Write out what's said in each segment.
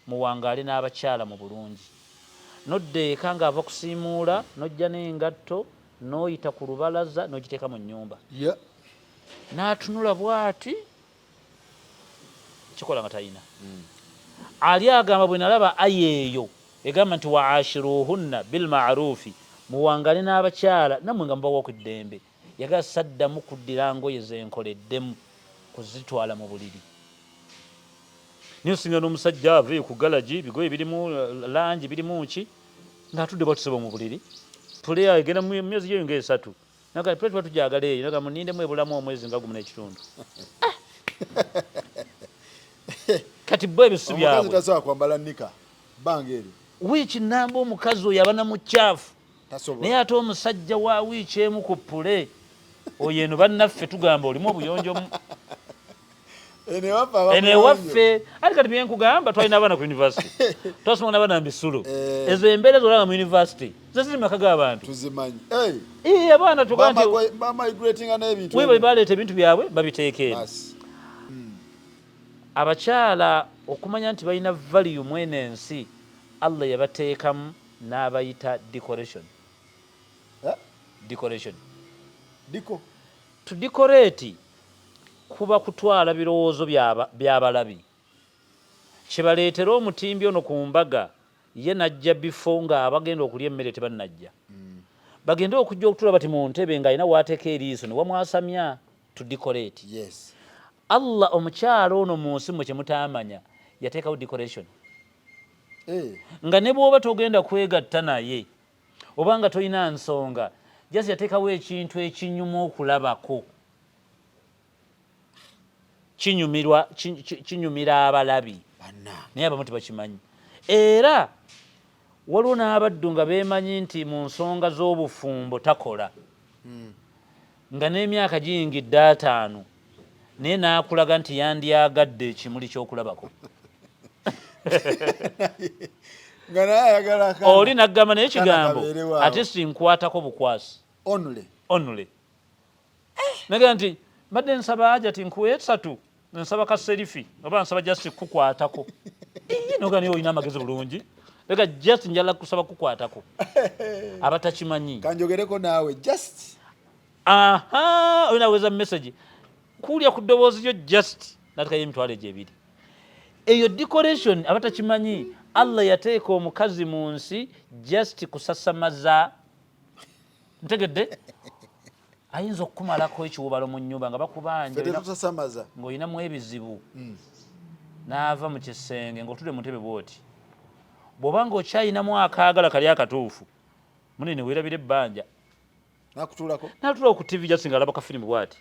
muwangaale n'abakyala mu bulungi. Nodda eka ng'ava kusiimuula n'ojja n'engatto n'oyita ku lubalaza n'ogiteeka mu nnyumba. N'atunula bw'ati kikola nga talina. Ali agamba bwe nalaba aya eyo egamba nti waashiruhunna bilma'rufi, muwangaale n'abakyala nammwe nga mubawa ku ddembe, yagala saddamu kuddira ngoye zenkoleddemu kuzitwala mu buliri. Niyo singa n'omusajja ave ku galagi bigoye birimu langi birimu ki ng'atudde bwatusaba mu buliri puleya egenda mu myezi gyo nga 3 naga puleya tujagala eyo naga munindemu ebulamu omwezi nga 1.5 kati bwe bisu byabwe omukazi tasobola kwambala nika bangeri wiiki namba omukazi oyo abana mu kyafu naye ate omusajja wa wiiki emu ku pule oyo eno bannaffe tugamba olimu obuyonjo ene waffe ati kati byenkugamba twalina abaana ku university twasoma n'abaana mu bisulo ezo embeera zolanga mu university zeziri maka g'abantu tuzimanyi abaana tugaa nti we baleeta ebintu byabwe babiteeka eno. Abakyala okumanya nti balina value mwene ensi Allah yabateekamu n'abayita decoration. To decorate kuba kutwala birowoozo by'abalabi. Kyebaleetera omutimbi ono ku mbaga ye najja bifo ng'abagenda okulya emmere tebannajja. Bagende okujja okutula bati mu ntebe ng'alina w'ateeka eriiso ne wamwasamya to decorate. Allah omukyalo ono mu nsi mwe kyemutamanya yateekawo decoration. Nga ne bw'oba togenda kwegatta naye oba nga tolina nsonga just yateekawo ekintu ekinyuma okulabako. Kinyumira abalabi naye abamu tebakimanyi. Era waliwo n'abaddu nga beemanyi nti mu nsonga z'obufumbo takola nga n'emyaka giyingidde 5 naye n'akulaga nti yandyagadde ekimuli ky'okulabako. Oli naggamba naye ekigambo ate sinkwatako bukwasi onule naga nti mbadde nsaba aja ti nkuwe 3 nsaba ka serifi oba nsaba just kukwatako noga naye olina amagezi bulungi lega just njala kusaba kukwatako abatakimanyi kanjogereko naawe just onaweza message kulya ku ddoboozi lyo just natikayo emitwalo egyo 2 eyo decoration abatakimanyi Allah yateeka omukazi mu nsi just kusasamaza ntegedde ayinza okukumalako ekiwubalo mu nnyumba nga bakubanja ng'olinamu ebizibu n'ava mu kisenge ng'otudde mu ntebe bw'oti bw'oba ng'okyayinamu akaagala kali akatuufu munene weerabira ebbanja n'atulako ku TV just ng'alaba kafirimu bw'ati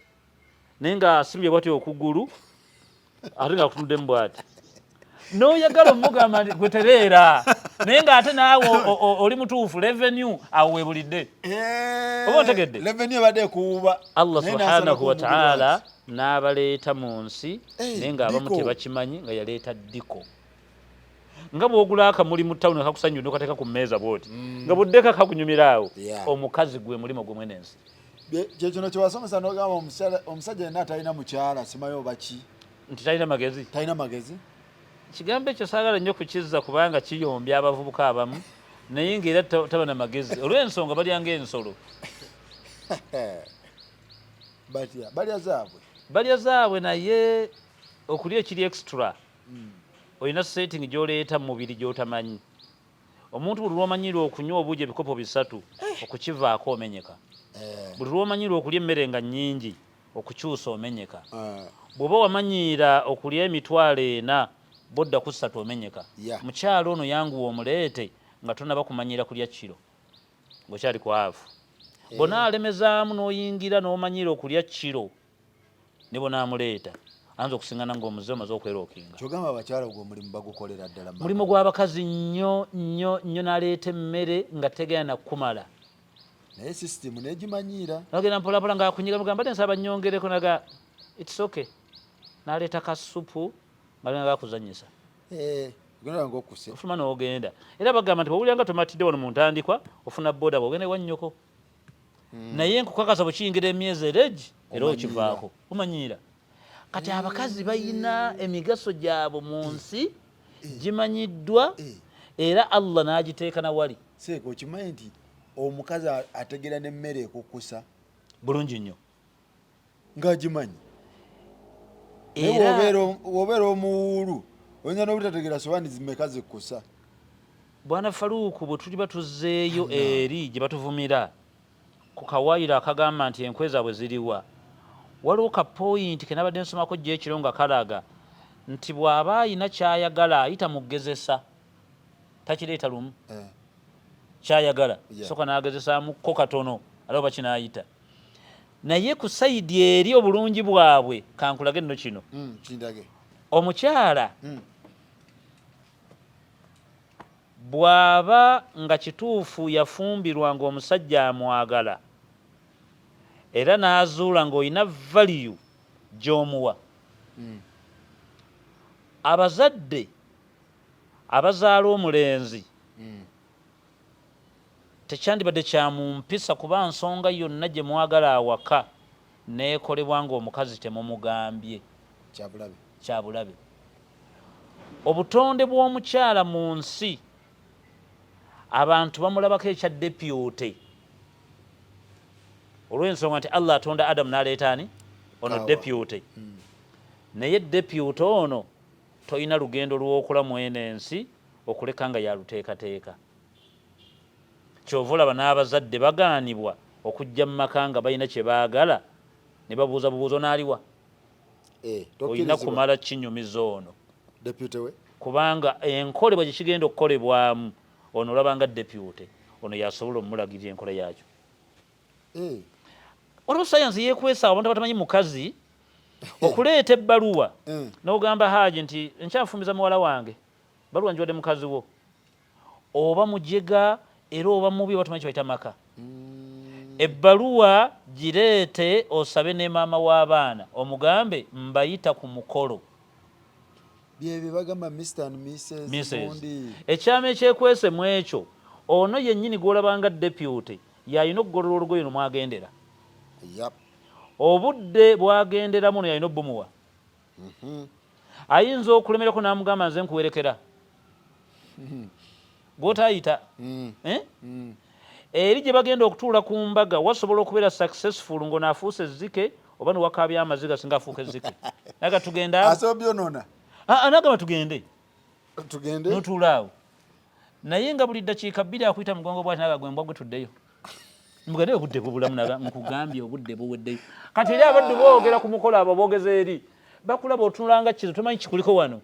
naye ng'asimbye bw'ati okugulu ate ng'akutuddemu bw'ati n'oyagala omugamba nti gwe tereera naye ng'ate naawe oli mutuufu revenue awo weebulidde oba ontegedde revenue ebadde ekuwuba Allah subhanahu wa ta'ala n'abaleeta mu nsi naye ng'abamu tebakimanyi nga yaleeta diko nga bw'ogula akamuli mu ttawuni kakusanyusa n'okateeka ku mmeeza bw'oti nga buddeka kakunyumira awo omukazi gwe mulimo gwe mwene ensi kyekino kyewasomesa n'ogamba omusajja yenna talina mukyala simayo baki nti talina magezi kigambo ekyo saagala nnyo kukizza kubanga kiyombya abavubuka abamu naye ng'era taba na magezi olw'ensonga balyanga ensolo balya zaabwe naye okulya ekiri extra olina setting gy'oleeta mu mubiri gy'otamanyi. Omuntu buli lw'omanyirwa okunywa obuugi ebikopo 3 okukivaako omenyeka. Buli lw'omanyirwa okulya emmere nga nnyingi okukyusa omenyeka. Bw'oba wamanyiira okulya emitwalo 4 bodda ku 3 omenyeka. Mukyalo ono yanguwa omuleete nga tonaba kumanyiira kulya kiro ng'okyali kwavu. Bonaalemezaamu n'oyingira n'omanyiira okulya kiro ne bonaamuleeta anza okusingana ng'omuze omaze okwerookinga. Kyogamba abakyala ogwo omulimu bagukolera ddala. Mulimu gw'abakazi nnyo n'aleeta emmere nga tegenda kumala. Naye sisitimu n'egimanyiira. Nagenda mpolampola ng'akunyiga mugamba ate nsaba nnyongereko naga it's okay. N'aleeta kasupu nga akuzannyisa. Ogenda ng'okuse. Ofuma n'ogenda. Era bagamba nti bw'owulira nga tomatidde wano mu ntandikwa ofuna booda bw'ogenda ewa nnyoko. Naye nkukakasa bwe kiyingira emyezi eregi era okivaako omanyiira. Kati abakazi balina emigaso gyabwe mu nsi gimanyiddwa era Allah n'agiteeka na wali. Seeko okimanyi nti omukazi ategeera n'emmere ekukusa bulungi nnyo ng'agimanyi. Wobeera omuwuulu oyinza n'obutategeera sowaani zimeka zikkusa. Bwana Faruku bwe tuliba tuzzeeyo eri gye batuvumira ku kawaayiro akagamba nti enkwe zaabwe ziriwa, waliwo ka point ke nabadde nsomako gye ekiro nga kalaga nti bw'aba ayina kyayagala ayita mugezesa, takireeta lumu kyayagala soka n'agezesaamuko katono alaba kinaayita. Naye ku sayidi eri obulungi bwabwe kankulage nno kino. Omukyala bw'aba nga kituufu yafumbirwa ng'omusajja amwagala era n'azuula ng'olina value gy'omuwa, abazadde abazaala omulenzi tekyandibadde kyamumpisa kuba nsonga yonna gye mwagala awaka neekolebwa ng'omukazi temumugambye. Kyabulabe. Obutonde bw'omukyala mu nsi abantu bamulabako ekya deputy olw'ensonga nti Allah atonda Adamu n'aleeta ani ono deputy. Naye deputy ono toyina lugendo lw'okulamu eno ensi okuleka nga yaluteekateeka. Kyova olaba n'abazadde bagaanibwa okujja mu maka nga balina kye baagala ne babuuza bubuuzo n'aliwa. Olina kumala kinyumiza ono kubanga enkolebwa gye kigenda okukolebwamu ono olabanga deputy ono yasobola omulagirira enkola yaakyo. Olwo sayansi yeekwesa abantu abatamanyi mukazi okuleeta ebbaluwa n'ogamba Haaji nti nkyafumiza muwala wange, baluwa njiwadde mukazi wo, oba mujega era oba mubi oba tumanyi kibayita maka. Ebbaluwa gireete osabe ne maama w'abaana omugambe mbayita ku mukolo. Ekyama ekyekwese mu ekyo ono yennyini gw'olabanga deputy yalina okugolola olugoye nomwagendera. Obudde bwagenderamu no yalina obbumuwa. Ayinza okulemerako n'amugamba nze nkuwerekera gw'otayita. Eri gye bagenda okutuula ku mbaga wasobola okubeera successful ng'onaafuuse ezzike oba newakaabya amaziga singa afuuka ezzike. Naga tugenda nagamba tugende notuula awo, naye nga buli ddakiika bbiri akuyita mugongo bwati naga gwembwa gwe tuddeyo mugende obudde bubulamu naga nkugambye obudde buweddeyo. Kati eri abaddu boogera ku mukolo abo boogeza eri bakulaba otunulanga kizo tomanyi kikuliko wano.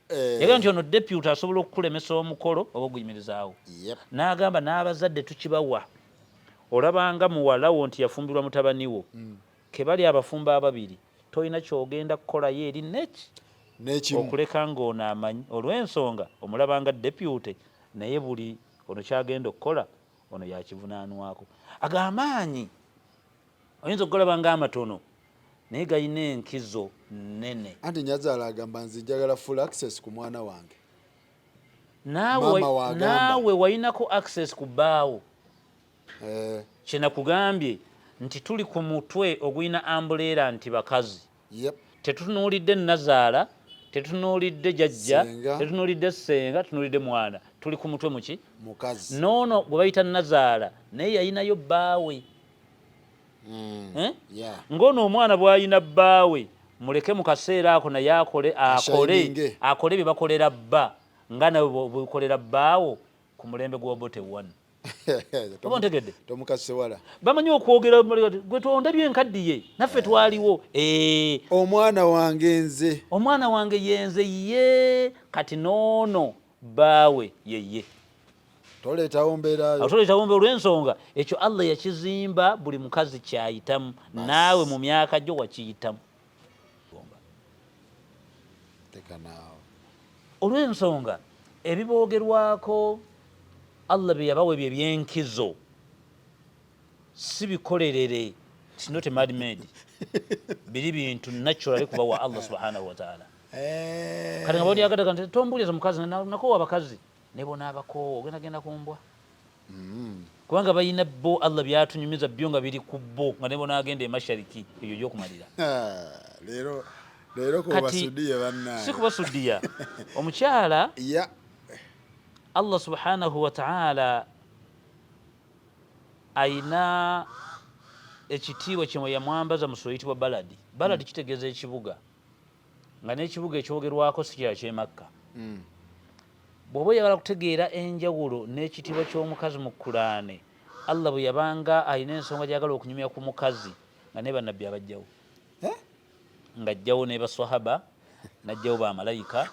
Yagamba nti ono deputy asobola okukulemesa omukolo oba oguyimirizaawo. N'agamba n'abazadde tukibawa, olabanga muwalawo nti yafumbirwa mutabani wo ke bali abafumba ababiri tolina kyogenda kukolayo eri okuleka ng'ono amanyi olw'ensonga omulabanga deputy naye buli ono kyagenda okukola ono yakivunaanwako. Ag'amaanyi oyinza okugolaba ng'amatono naye galina enkizo nnene. Anti Nyazaala agamba nze njagala full access ku mwana wange. Naawe walinako access ku bbaawo. Kye nakugambye nti tuli ku mutwe ogulina ambuleera nti bakazi. Tetutunuulidde Nazaala, tetutunuulidde jjajja, tetutunuulidde ssenga, tutunuulidde mwana. Tuli ku mutwe muki? Mukazi. Noono gwe bayita Nazaala naye yalinayo bbaawe. Ng'ono omwana bw'alina bbaawe muleke mu kaseera ako naye akole bye bakolera bba nga nawe bwekolera bbaawo ku mulembe gw'Obote One. Oba ntegedde? Tomukasewala. Bamanyi okwogera gwe tondabye enkaddiye naffe twaliwo. Omwana wange nze. Omwana wange yenze ye kati noono bbaawe yeye. Toleetawo mbeerayo. Toleetawo mbeera olw'ensonga ekyo Allah yakizimba buli mukazi kyayitamu naawe mu myaka gyo wakiyitamu. Olw'ensonga ebiboogerwako Allah bye yabawa ebyo ebyenkizo si bikolerere, it's not mad made. Biri bintu naturally kubawa Allah subhanahu wa ta'ala. Kati nga bodi yakataka nti tombuliza mukazi nakowa abakazi nebo n'abakoowa ogenda kumbwa. Kubanga balina bo Allah byatunyumiza byo nga biri ku bo nga nebo n'agenda emashariki ebyo gy'okumalira. Leero ko basudiye bannaye. Si kubasudiya. Omukyala Ya. Allah subhanahu wa ta'ala aina ekitiibwa kimwe yamwambaza mu sura eyitibwa baladi. Baladi kitegeeza ekibuga nga n'ekibuga ekyogerwako si kya ky'e Makka. Bw'oba oyagala kutegeera enjawulo n'ekitiibwa ky'omukazi mu Kulaani, Allah bwe yabanga alina ensonga gy'agala okunyumya ku mukazi nga ne bannabbi abajjawo, ng'ajjawo ne baswahaba n'ajjawo bamalayika.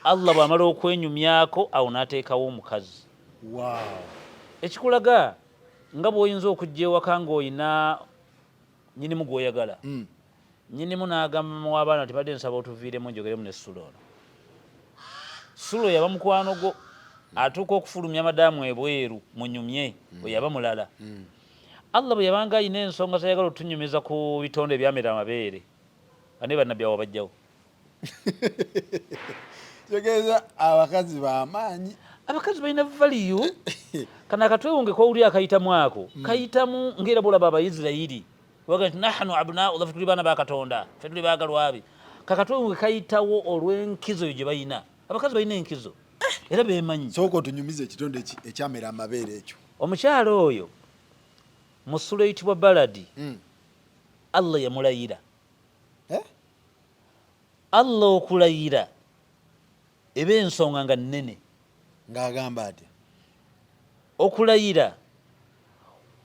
Allah bw'amala okwenyumyako awo n'ateekawo omukazi. Ekikulaga nga bw'oyinza okujja ewaka ng'olina nnyinimu gw'oyagala, nnyinimu n'agamba mama w'abaana nti badde nsaba otuviiremu njogeremu ne Sulo ono. Sulo yaba mukwano gwo, atuuka okufulumya madaamu ebweru munyumye, bwe yaba mulala. Allah bwe yabanga alina ensonga zayagala otunyumiza ku bitonde ebyamera amabeere, nga ne bannabbi awo bajjawo. Tegeeza abakazi b'amaanyi. Abakazi balina valiyu. Kano akatwewunge kwawuli akayitamu ako kayitamu ng'era bw'olaba Abayisirayiri baga nti nahnu abnaa'u ffe tuli baana ba Katonda, ffe tuli baagalwa be. Kakatwewunge kayitawo olw'enkizo eyo gye balina. Abakazi balina enkizo era beemanyi. Sooka otunyumiza ekitonde ekyamera amabeere ekyo. Omukyala oyo mu sura eyitibwa Baladi, Allah yamulayira. Allah okulayira eba ensonga nga nnene. Ng'agamba ati okulayira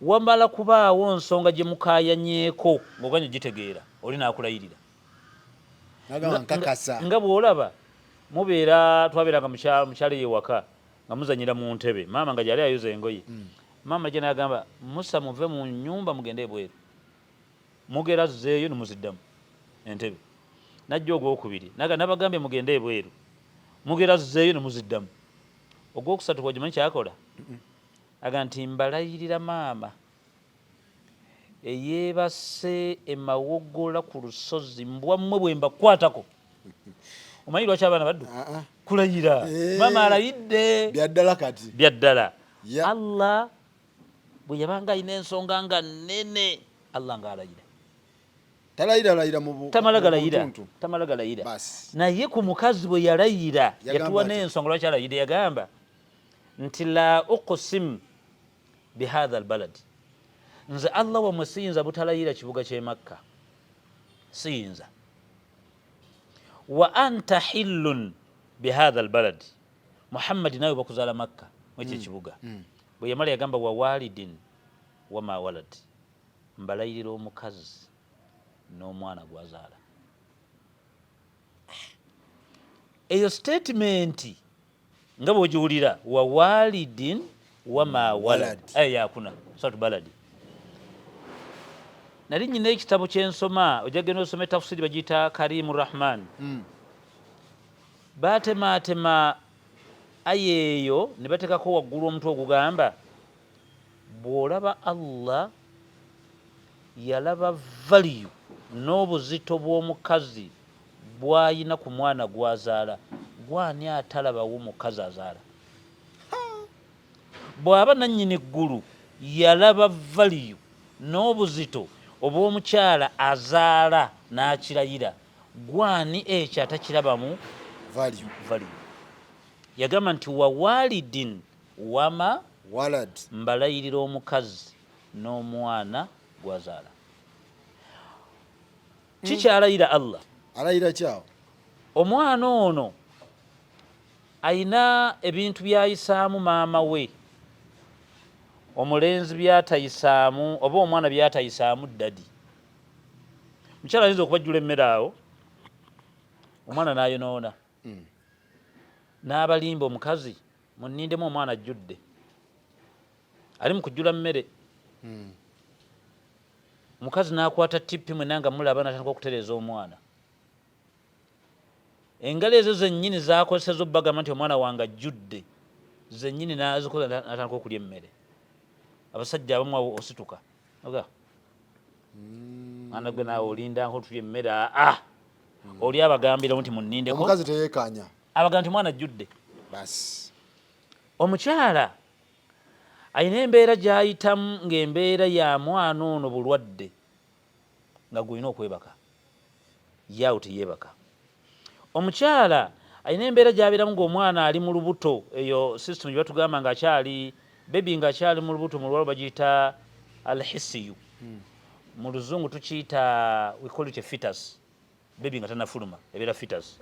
wamala kubaawo nsonga gye mukaayanyeeko ng'oganya gitegeera oli n'akulayirira. Nga bw'olaba twabeeranga mukyala ewaka nga muzanyira mu ntebe, maama nga gyali ayoza engoye. Maama gye n'agamba Musa muve mu nnyumba mugende ebweru, mugera zzeeyo ne muziddamu entebe. Najja ogwokubiri nabagambye mugende ebweru, mugera zzeeyo ne muziddamu. Ogwokusatu kwagimanyi kyakola? Aga nti mbalayirira maama eyeebase emawogola ku lusozi mbwammwe bwe mbakwatako. Omanyi lwaki abaana baddu? Kulayira. Maama alayidde. Byaddala kati. Byaddala. Allah bwe yabanga alina ensonga nga nnene, Allah ng'alayira. Tamala galayira. Naye ku mukazi bwe yalayira yatuwa n'ensonga lwaki alayira, yagamba nti la uqsim bihadha albalad, nze Allah wamwe siyinza butalayira kibuga ky'e Makka, siyinza. Wa anta hillun bihadha albalad, Muhammad nawe bakuzaala Makka mwekyo ekibuga. Bwe yamala yagamba wa walidin wama walad, mbalayirira omukazi n'omwana gwazaala. Eyo statement nga bw'ogiwulira wa walidin wama walad yakuna suratu Baladi. Nali nyina ekitabo kyensoma, ojja genda osome tafsiri bagiyita Karimu Rahman. Baatematema aya eyo ne bateekako waggulu omutwe ogugamba bw'olaba Allah yalaba valiyu n'obuzito bw'omukazi bw'ayina ku mwana gw'azaala, gwani atalabawo mukazi azaala? Bw'aba nannyini ggulu yalaba valiyu n'obuzito obw'omukyala azaala n'akilayira, gwani ekyo atakirabamu valiyu? Yagamba nti wa walidin wama walad, mbalayirira omukazi n'omwana gwazaala. Kikyalayira Allah? Alayira kyawo. Omwana ono ayina ebintu byayisaamu maama we, omulenzi byatayisaamu oba omwana byatayisaamu dadi. Mukyala ayinza okubajjula emmere awo, omwana n'ayonoona, n'abalimba omukazi munnindemu omwana ajjudde, ali mu kujjula mmere. Omukazi n'akwata tippi mwenna nga mulaba n'atandika okutereeza omwana. Engalo ezo zennyini zakozeseza obbagamba nti omwana wange ajjudde, zennyini n'azikola n'atandika okulya emmere. Abasajja abamu osituka oga mwana gwe naawe olinda nk'otulya emmere, oli abagambiramu nti munnindeko. Omukazi teyeekanya, abagamba nti mwana ajjudde. Basi omukyala ayina embeera gy'ayitamu ng'embeera ya mwana ono bulwadde nga gwina okwebaka. yawo teyeebaka. Omukyala alina embeera gy'abeeramu ng'omwana ali mu lubuto, eyo system gye batugamba ng'akyali bebi, ng'akyali mu lubuto, mu lwalo bagiyita alhisiyu, mu luzungu tukiyita we call it a fetus, bebi nga tannafuluma ebeera fetus.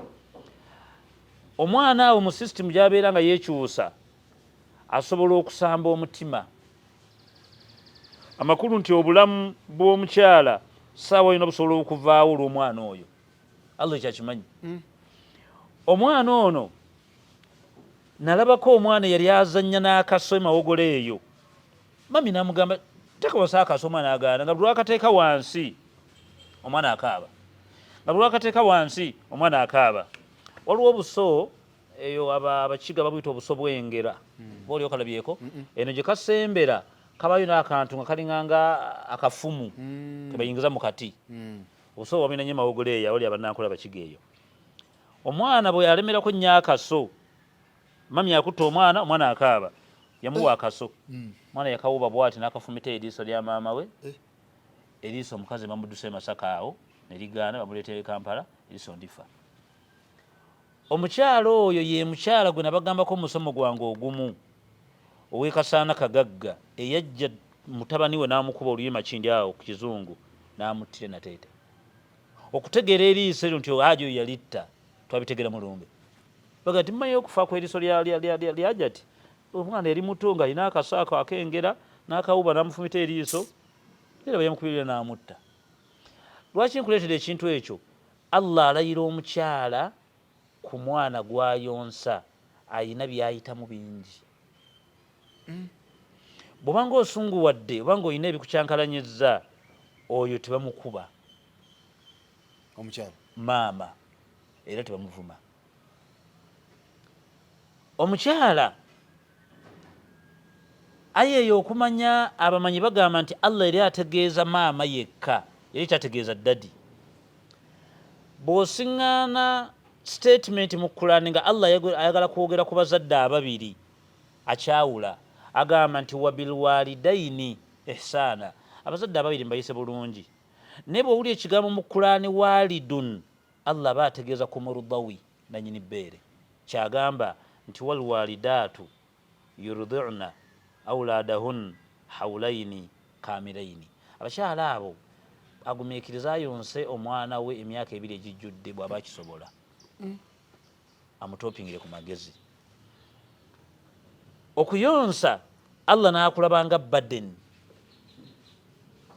Omwana awo mu system gy'abeera nga yeekyusa asobola okusamba omutima. Amakulu nti obulamu bw'omukyala saawa yonna busobola okuvaawo olw'omwana oyo. Allah ekyakimanyi. Omwana ono nalabako omwana yali azannya n'akaso emawogolo eyo. Mami n'amugamba teeka wansi akaso, omwana agaana, nga buli lwakateeka wansi omwana akaaba, nga buli lwakateeka wansi omwana akaaba. Waliwo obuso eyo abakiga babuyita obuso bw'engera, booli okalabyeko, eno gye kasembera kabayo n'akantu nga kalinganga akafumu kebayingiza mu kati. Obuso bwamina nnyo emawogolo eyo, awali abannankola abakiga eyo. Omwana bwe yalemerako nnyo akaso, mami akutta omwana, omwana akaaba, yamuwa akaso. Omwana yakawuba bw'ati n'akafumita eriiso lya maama we. Eriiso omukazi bamudduse Masaka awo nerigaana, bamuleetera e Kampala, eriiso ndifa. Omukyala oyo ye mukyala gwe nabagambako mu musomo gwange ogumu ow'e Kasaana Kagagga, eyajja mutabani we n'amukuba oluyima kindi awo ku Kizungu n'amuttira nateete. Okutegeera eriiso eryo nti Hajji oyo yalitta twabitegera mulumbe. Baga nti mmanyi okufa kw'eriiso lya Hajjati, omwana yali muto nga alina akaso ako akengera n'akawuba n'amufumita eriiso, era bwe yamukubirira n'amutta. Lwaki nkuleetera ekintu ekyo? Allah alayira omukyala ku mwana gw'ayonsa, ayina by'ayitamu bingi. Bw'obanga osunguwadde obanga olina ebikukyankalanyizza, oyo tebamukuba omukyala maama, era tebamuvuma. Omukyala ayeeyo okumanya, abamanyi bagamba nti Allah yali ategeeza maama yekka, yali tategeeza ddadi. Bw'osiŋŋaana statement mu Qur'ani nga Allah ayagala kwogera ku bazadde ababiri, akyawula agamba nti wabilwalidaini ihsaana, abazadde ababiri mbayise bulungi. Naye bw'owulira ekigambo mu Qur'ani walidun, Allah aba ategeeza ku murdawi, nannyini bbeere. Kyagamba nti walwalidaatu yurdi'na awlaadahun hawlaini kamilaini. Abakyala abo agumiikiriza ayonse omwana we emyaka 2 egijjudde bw'aba akisobola, amutopingire ku magezi. Okuyonsa Allah n'akulabanga burden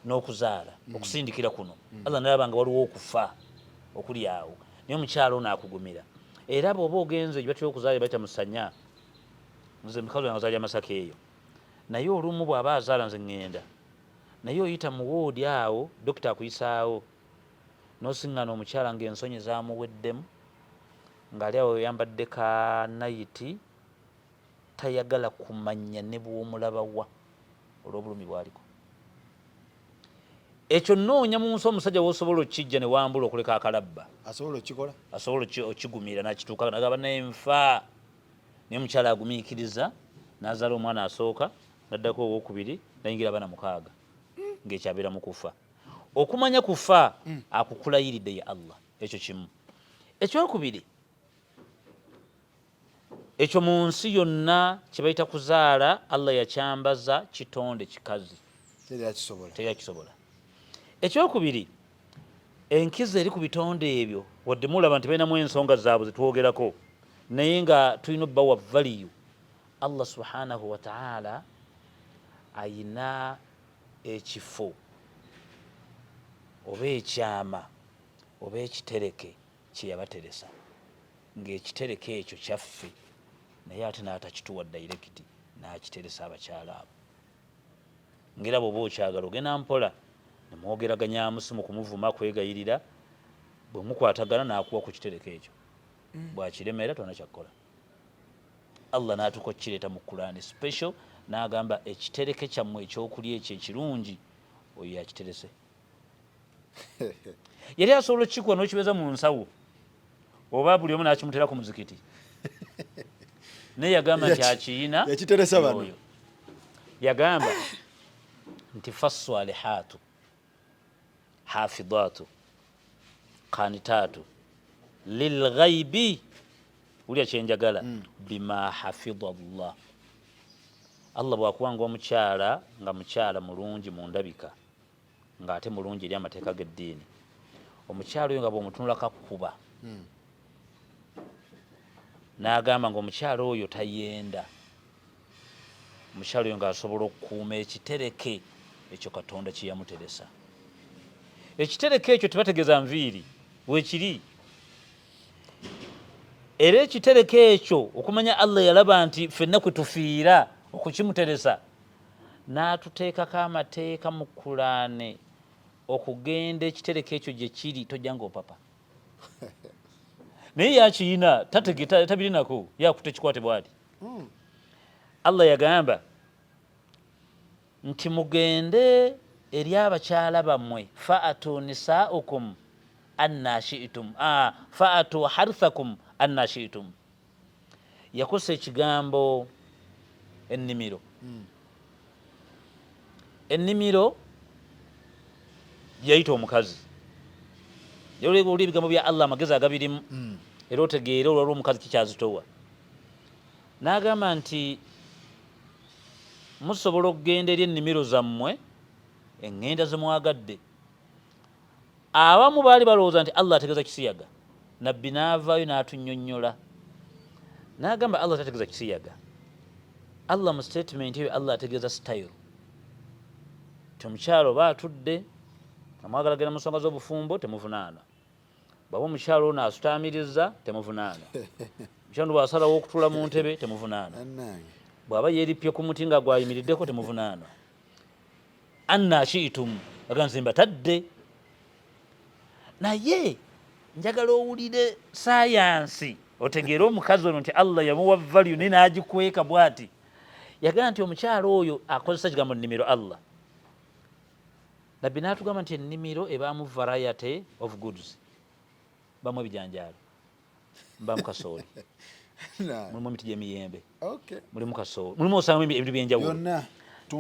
n'okuzaala, okusindikira kuno Allah n'alabanga waliwo okufa okuli awo, naye omukyala ono akugumira. Era bw'oba ogenze gye batera okuzaala bayita musanya, nze mukazi wange azaalira Masaka eyo, naye olumu bw'aba azaala nze ŋŋenda, naye oyita mu woodi awo dokita akuyisaawo, n'osiŋŋaana omukyala ng'ensonyi zaamuweddemu, ng'ali awo yambadde ka nayiti, tayagala kumanya ne bw'omulaba wa olw'obulumi bw'aliko. Ekyo nnoonya mu nsi omusajja w'osobola okijja ne wambula okuleka akalabba, asobola okikola, asobola okigumira n'akituuka nagamba naye nfa. Naye omukyala agumiikiriza n'azaala omwana asooka, n'addako owokubiri, n'ayingira abaana 6 ng'ekyabeera mu kufa. Okumanya kufa akukulayiridde ya Allah, ekyo kimu. Ekyokubiri, ekyo mu nsi yonna kye bayita kuzaala, Allah yakyambaza kitonde kikazi, teyakisobola. Ekyokubiri, enkizo eri ku bitonde ebyo, wadde mulaba nti balinamu ensonga zaabwe zetwogerako, naye nga tulina obbawa value. Allah subhanahu wa ta'ala ayina ekifo oba ekyama oba ekitereke kye yabateresa, ng'ekitereke ekyo kyaffe, naye ate n'atakituwa direct, n'akiteresa abakyala abo. Ngera bw'oba okyagala ogenda mpola nemwogeraganyaamusi mu kumuvuma, kwegayirira, bwe mukwatagana n'akuwa ku kitereke ekyo. Bw'akiremera tona kyakola. Allah n'atuuka okukireeta mu Qur'ani special, n'agamba ekitereke kyammwe ekyokulya ekyo ekirungi oyo yakiterese. Yali asobola okukikuwa n'okibeza mu nsawo, oba buli omu n'akimutera ku muzikiti, naye yagamba nti akiyina yakiteresa bano. Yagamba nti fassalihaatu hafidhaatu qanitatu lilghaibi ulya kyenjagala bima hafidha Allah. Allah bwakuwanga omukyala nga mukyala mulungi mu ndabika ng'ate mulungi eri amateeka g'eddiini, omukyala oyo nga bw'omutunula kakkuba n'agamba ng'omukyala oyo tayenda, omukyala oyo ng'asobola okukuuma ekitereke ekyo Katonda kye yamuteresa. Ekitereke ekyo tebategeeza nviiri weekiri, era ekitereke ekyo okumanya Allah yalaba nti ffenna kwe tufiira okukimuteresa, n'atuteekako amateeka mu Kulaani okugenda ekitereke ekyo gye kiri tojja ng'opapa. Naye yakiyina tabirinako, yakuta ekikwate bw'ati. Allah yagamba nti mugende eri abakyala bammwe, fa'atu nisa'ukum anna shi'tum, fa'atu harthakum anna shi'tum. Yakosa ekigambo ennimiro. Ennimiro yayita omukazi. Yoleba oli ebigambo bya Allah amagezi agabirimu era otegeera olwalwo omukazi kikyazitowa. N'agamba nti musobola okugenda eri ennimiro zammwe eŋŋenda ze mwagadde. Abamu baali balowooza nti Allah ategeeza kisiyaga. Nabbi n'avaayo n'atunnyonnyola n'agamba Allah tategeeza kisiyaga. Allah mu statement eyo Allah ategeeza style. Ti omukyalo oba atudde amwagalagana mu nsonga z'obufumbo temuvunaana. Bw'aba omukyalo ono asutaamiriza temuvunaana. Omukyalo ono bw'asalawo okutuula mu ntebe temuvunaana. Bw'aba yeerippye ku muti nga gwayimiriddeko temuvunaana. Anna shi'tum aga nze mbatadde. Naye njagala owulire sayansi otegeere omukazi ono nti Allah yamuwa value naye n'agikweka bw'ati. Yagamba nti omukyalo oyo akozesa kigambo nnimiro Allah. Nabbi n'atugamba nti ennimiro ebaamu variety of goods. Bamu ebijanjaalo, mbamu kasooli, mulimu emiti gy'emiyembe, mulimu kasooli, mulimu osanga ebintu by'enjawulo.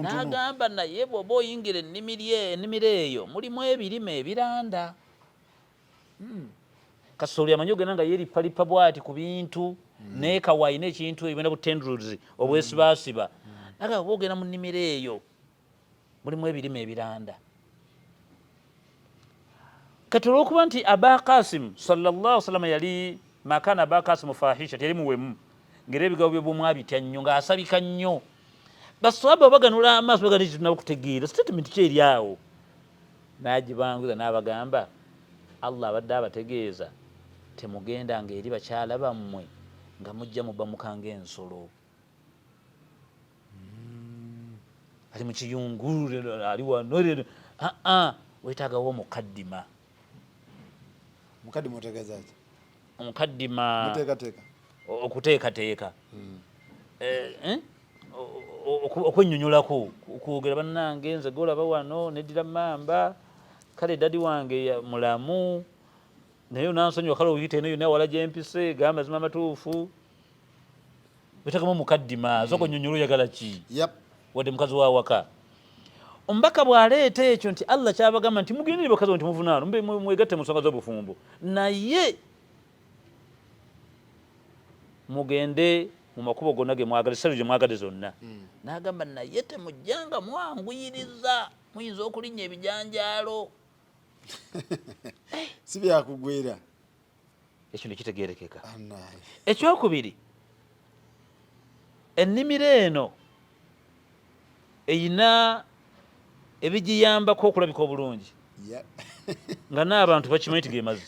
N'agamba naye bw'oba oyingira ennimiro eyo mulimu ebirime ebiranda. Kasooli amanyi ogenda nga yeeripalipa bw'ati ku bintu neekawayi n'ekintu ebigenda bu tendrils obwesibaasiba. N'agamba bw'oba ogenda mu nnimiro eyo mulimu ebirime ebiranda. Kati olw'okuba nti Aba Qasim sallallahu alaihi wasallam yali makana Aba Qasim fahisha yali muwemu ng'era ebigabo bye bw'omwabitya nnyo ng'asabika nnyo. Baswahaba baganula amaaso bagamba nti tunakutegeera statement ki eri awo. N'agibanguza n'abagamba Allah abadde abategeeza temugendanga eri bakyala bammwe nga mujja mubba mukanga ensolo. Ali mu kiyungulu ali wano weetaagawo omukaddima. Mukaddima otegeeza ki? Omukaddima muteekateeka. Okuteekateeka. Okwennyonnyolako okwogera bannange nze golaba wano neddira mamba kale dadi wange mulamu naye nansonyiwa kale oyita eno yonna wala gyempise gamba mazima amatuufu. Weetaagamu omukaddima sooka onnyonnyola oyagala ki wadde mukazi wa waka. Omubaka bw'aleeta ekyo nti Allah kyabagamba nti mugende eri bakazi nti muvunaano mwegatte mu nsonga z'obufumbo naye mugende mu makubo gonna ge mwagala essalo gye mwagadde zonna. N'agamba naye temujjanga mwanguyiriza muyinza okulinnya ebijanjaalo. Si byakugwira. Ekyo ne kitegeerekeka. Ekyokubiri, ennimiro eno eyina ebigiyambako okulabika obulungi nga n'abantu bakimanyi ti gemazi.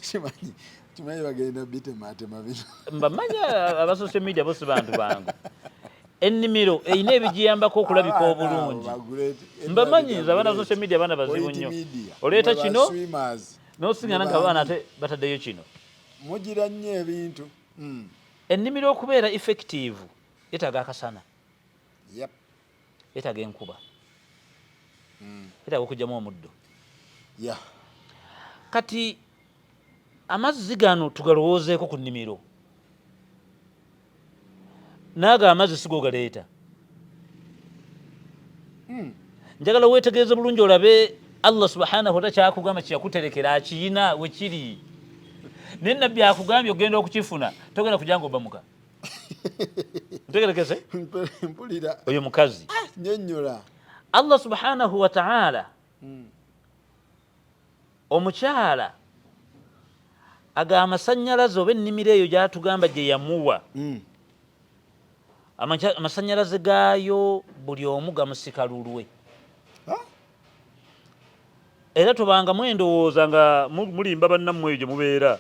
Kimanyi bagenda bitematema bino. Mbamanya aba social media bose bantu bangu. Ennimiro eyina ebigiyambako okulabika obulungi. Mbamanyiza abaana social media abaana bazibu nnyo. Oleeta kino n'osiŋŋana nga abaana ate bataddeyo kino. Mugira nnyo ebintu. Ennimiro okubeera effective yeetaaga akasana. Yeetaaga enkuba. Yeetaaga okugyamu omuddo. Kati amazzi gano tugalowoozeeko ku nnimiro. Naaga amazzi si gogaleeta. Njagala weetegereze bulungi olabe Allah subhanahu wa ta'ala kyakugamba kyakuterekera akiyina we kiri. ne nabbi akugambye ogenda okukifuna togenda kujanga obamuka ntegerekese mpulira oyo mukazi nnyonnyola Allah subhanahu wa ta'ala omukyala aga amasanyalaze oba ennimiro eyo gyatugamba gye yamuwa amasanyalaze gaayo buli omu gamusika lulwe era tubanga mwendowooza nga mulimba bannammwe eyo gye mubeera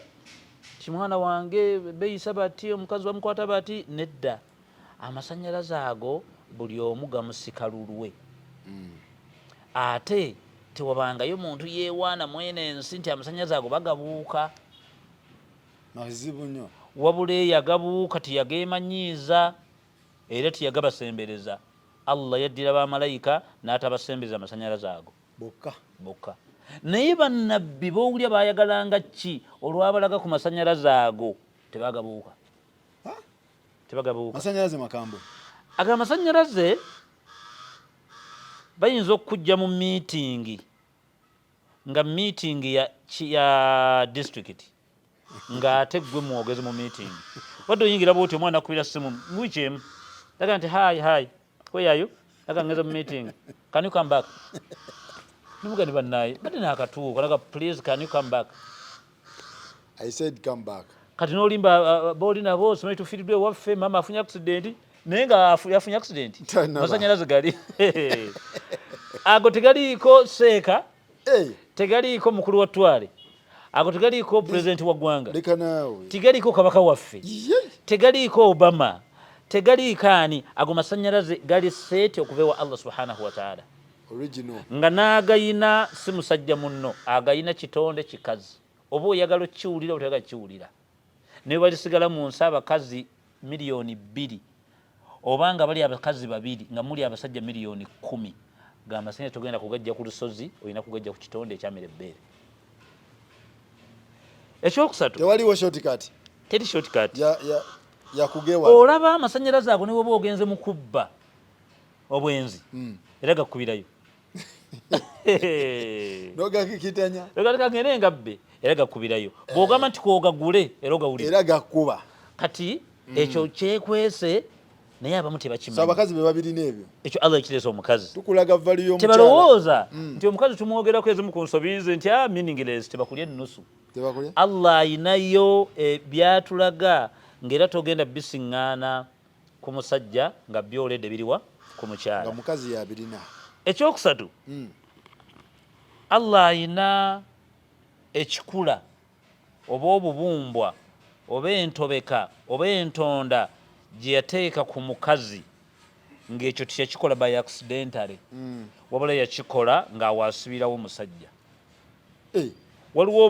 kimwana wange beyisa bati omukazi bamukwata bati nedda amasanyalaze ago buli omu gamusika lulwe ate tewabangayo muntu yeewaana mwene ensi nti amasanyalaze ago bagabuuka mazibu nnyo wabula yagabuuka tiyageemanyiiza era tiyagabasembereza Allah yaddira bamalayika n'atabasembereza amasanyalaze ago bokka naye bannabbi bowulya bayagalanga ki olwabalaga ku masanyalaze ago tebagabuuka masanyalaze makambwe aga amasanyalaze bayinza okujja mu miitingi nga miitingi ya district ng'ate gwe mwogezi mu miitingi wadde oyingira bwoti omwana akubira simu wiki emu laga nti hi where are you laga ngeze mu meeting can you come back nimuga ni bannaye badde nakatuuka laga please can you come back I said come back kati nolimba boli nabo simanyi tufiiridwe waffe mama afunye accident naye nga yafunye accident masanyalaze gali ago tegaliiko seeka tegaliiko mukulu wa ttwale ago tegaliiko president wa ggwanga tegaliiko kabaka waffe tegaliiko Obama tegaliiko ani ago masanyalaze gali seeti okuva ewa Allah subhanahu wa ta'ala original nga n'agayina si musajja munno agayina kitonde kikazi oba oyagala okiwulira otayagala kiwulira naye balisigala mu nsi abakazi miliyoni 2 obanga bali abakazi 2 nga muli abasajja miliyoni 10 gamba senya togenda kugajja ku lusozi olina kugajja ku kitonde ekyamera ebbeere ekyokusatu tewaliwo shortcut teri shortcut ya kugewa olaba amasanyalaze ago ne bwoba ogenze mu kubba obwenzi era gakubirayo nogakikitanya gagende ngabbe era gakubirayo bw'ogamba nti kwogagule era ogawulira era gakuba kati ekyo kyekwese naye abamu tebakimanyi abakazi be babirina ebyo ekyo Allah ekireesa omukazi tukulaga valiyo omukyala tebalowooza nti omukazi tumwogerako ezimu ku nsobize nti meaningless tebakulya ennusu Allah ayinayo byatulaga ng'era togenda bisiŋŋaana ku musajja nga byoledde biriwa ku mukyala nga mukazi yabirina ekyokusatu Allah ayina ekikula oba obubumbwa oba entobeka oba entonda gye yateeka ku mukazi ng'ekyo tiyakikola by accidentally wabula yakikola ng'awaasibirawo omusajja waliwo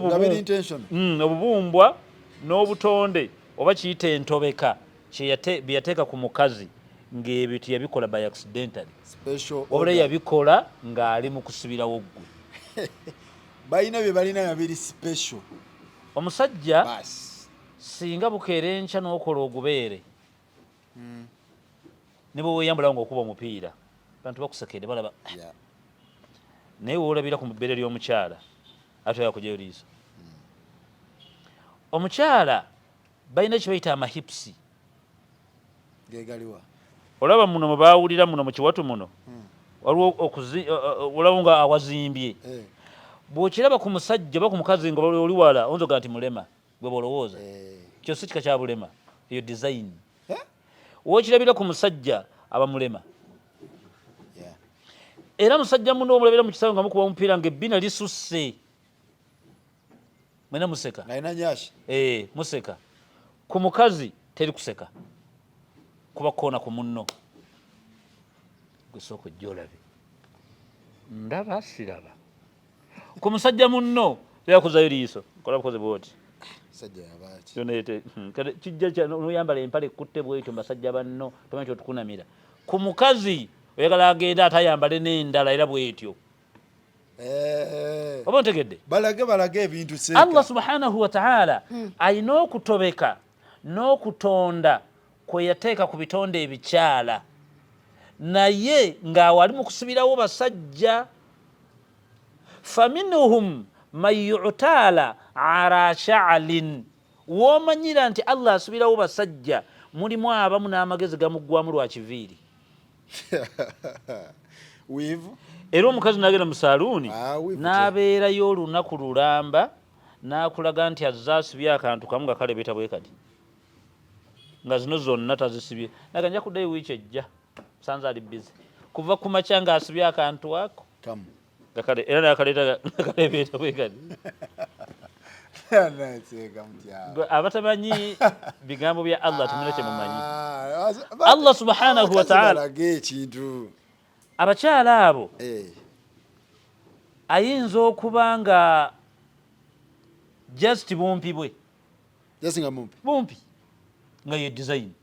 obubumbwa n'obutonde oba kiyita entobeka bye yateeka ku mukazi ng'ebyo tiyabikola by accidentally wabula yabikola ng'ali mu kusibirawo ggwe balina bye balina nabiri special omusajja singa bukeera enkya n'okola ogubeere ne bwe weeyambulawo ng'okuba omupiira bantu bakusekedde balaba naye woolabira ku bbeere ly'omukyala ate yakujayo liiso omukyala balina kye bayita amahipusi gegaliwa olaba muno mwe baawulira muno mu kiwatu muno waliwo olaba nga awazimbye bw'okiraba ku musajja oba ku mukazi nga oli wala onzoga nti mulema gwe bwolowooza kyo si kika kya bulema eyo design wookirabira ku musajja aba mulema era musajja muno omulabira mu kisaawe nga mukuba omupiira ng'ebbina lisusse mwena museka museka ku mukazi teri kuseka kuba koona ku munno gusooka ojja olabe ndaba siraba ku musajja munno yakuzayo liiso kola bukozi bwoti kijja noyambala empale ekutte bwetyo basajja banno tomanyi kyotukunamira ku mukazi oyagala agenda atayambale n'endala era bwetyo oba ntegedde balage ebintu Allah subhanahu wa ta'ala ayina okutobeka n'okutonda kwe yateeka ku bitonde ebikyala naye ng'awali mu kusibirawo basajja faminhum man yu'tala ala sha'lin womanyira nti Allah asubirawo basajja mulimu abamu n'amagezi gamuggwamu lwa kiviiri wivu era omukazi n'agenda mu saluuni wivu n'abeerayo olunaku lulamba n'akulaga nti azze asibye akantu kamu nga kalebeta bwe kati nga zino zonna tazisibye naga nja kuddayo wiiki ejja sanze ali bizi kuva ku makya ng'asibye akantu ako kamu era nakaleeta bwe kati abatamanyi bigambo bya Allah tumina kye mumanyi Allah subhanahu wa ta'ala ekintu abakyala abo ayinza okuba nga just bumpi bwe bumpi nga ye design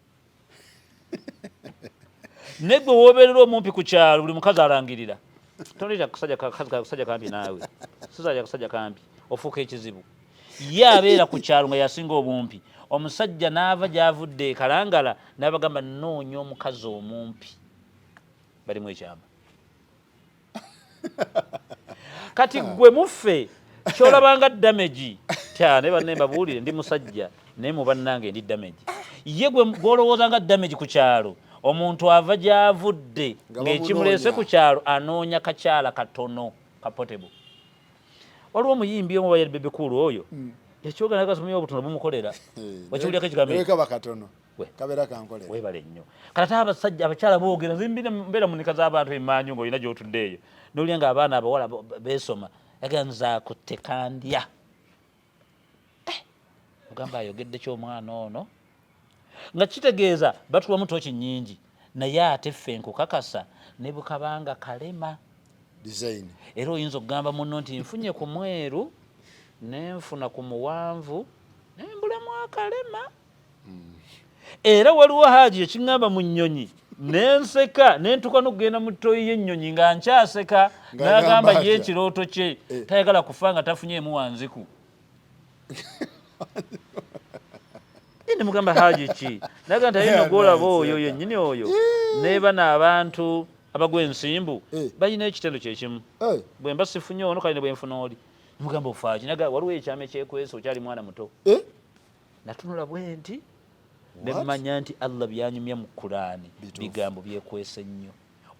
negwe wobeerera omumpi ku kyalo buli mukazi alangirira toleeta kasajja kampi naawe sizaja kasajja kampi ofuuka ekizibu ye abeera ku kyalo nga yasinga obumpi omusajja n'ava gy'avudde ekalangala n'abagamba noonya omukazi omumpi balimu ekyama kati gwe muffe kyolabanga damage ne banne mbabuulire ndi musajja naye mu bannange ndi damage ye gwolowooza nga damage ku kyalo omuntu ava gy'avudde ng'ekimuleese ku kyalo anoonya kakyala katono kapotable waliwo omuyimbi omu bayali bebekulu oyo yakyogana kasomya obutono bumukolera wakiwulyako ekigambo webale nnyo kati ate abasajja abakyala boogera mbeera mu nika z'abantu emmanyu ng'olina gy'otudde eyo n'olya nga abaana abawala beesoma yagera nzaakutte kandya ogamba ayogedde ky'omwana ono nga kitegeeza batulamu tooki nnyingi naye ate ffe nkukakasa ne bukabanga kalema era oyinza okugamba munno nti nfunye ku mweru nenfuna ku muwanvu nembulamu akalema era waliwo haaji ekiŋŋamba mu nnyonyi nenseka nentuka n'okugenda mu ttoyi y'ennyonyi nga nkyaseka n'agamba ye ekirooto kye tayagala kufa nga tafunyeemu wanziku nemugamba haaji ki naga nti ayina ogwolaba oyo yennyini oyo neebana abantu abagwa ensimbu balina ekitendo kyekimu bwe mba sifunye ono kale ne bwe nfuna oli nemugamba ofaaki naga waliwo ekyama ekyekwesa okyali mwana muto natunula bwe nti nemmanya nti Allah byanyumya mu Kuraani bigambo byekwese nnyo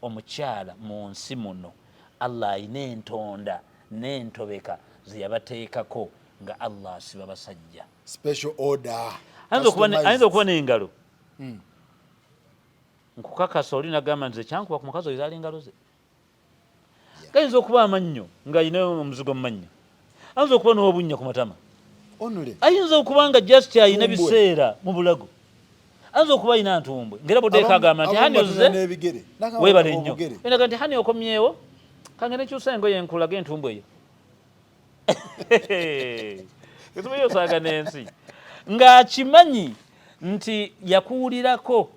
omukyala mu nsi muno Allah ayina entonda n'entobeka ze yabateekako nga Allah asiba basajja special order ayinza okuba n'engalo nkukakasa oli nagamba nti kyankuba ku mukazi oyo zaali engalo ze gayinza okuba amannyo ng'ayina omuzigo mu mannyo ayinza okuba n'obunnya ku matama ayinza okuba nga just ayina biseera mu bulago ayinza okuba ayina ntumbwe ngera bodeeka agamba nti hani ozize weebale nnyo enaga nti hani okomyewo kange nekyusa engoye enkulaga entumbwe eyo etumayo osaaga n'ensi ng'akimanyi nti yakuwulirako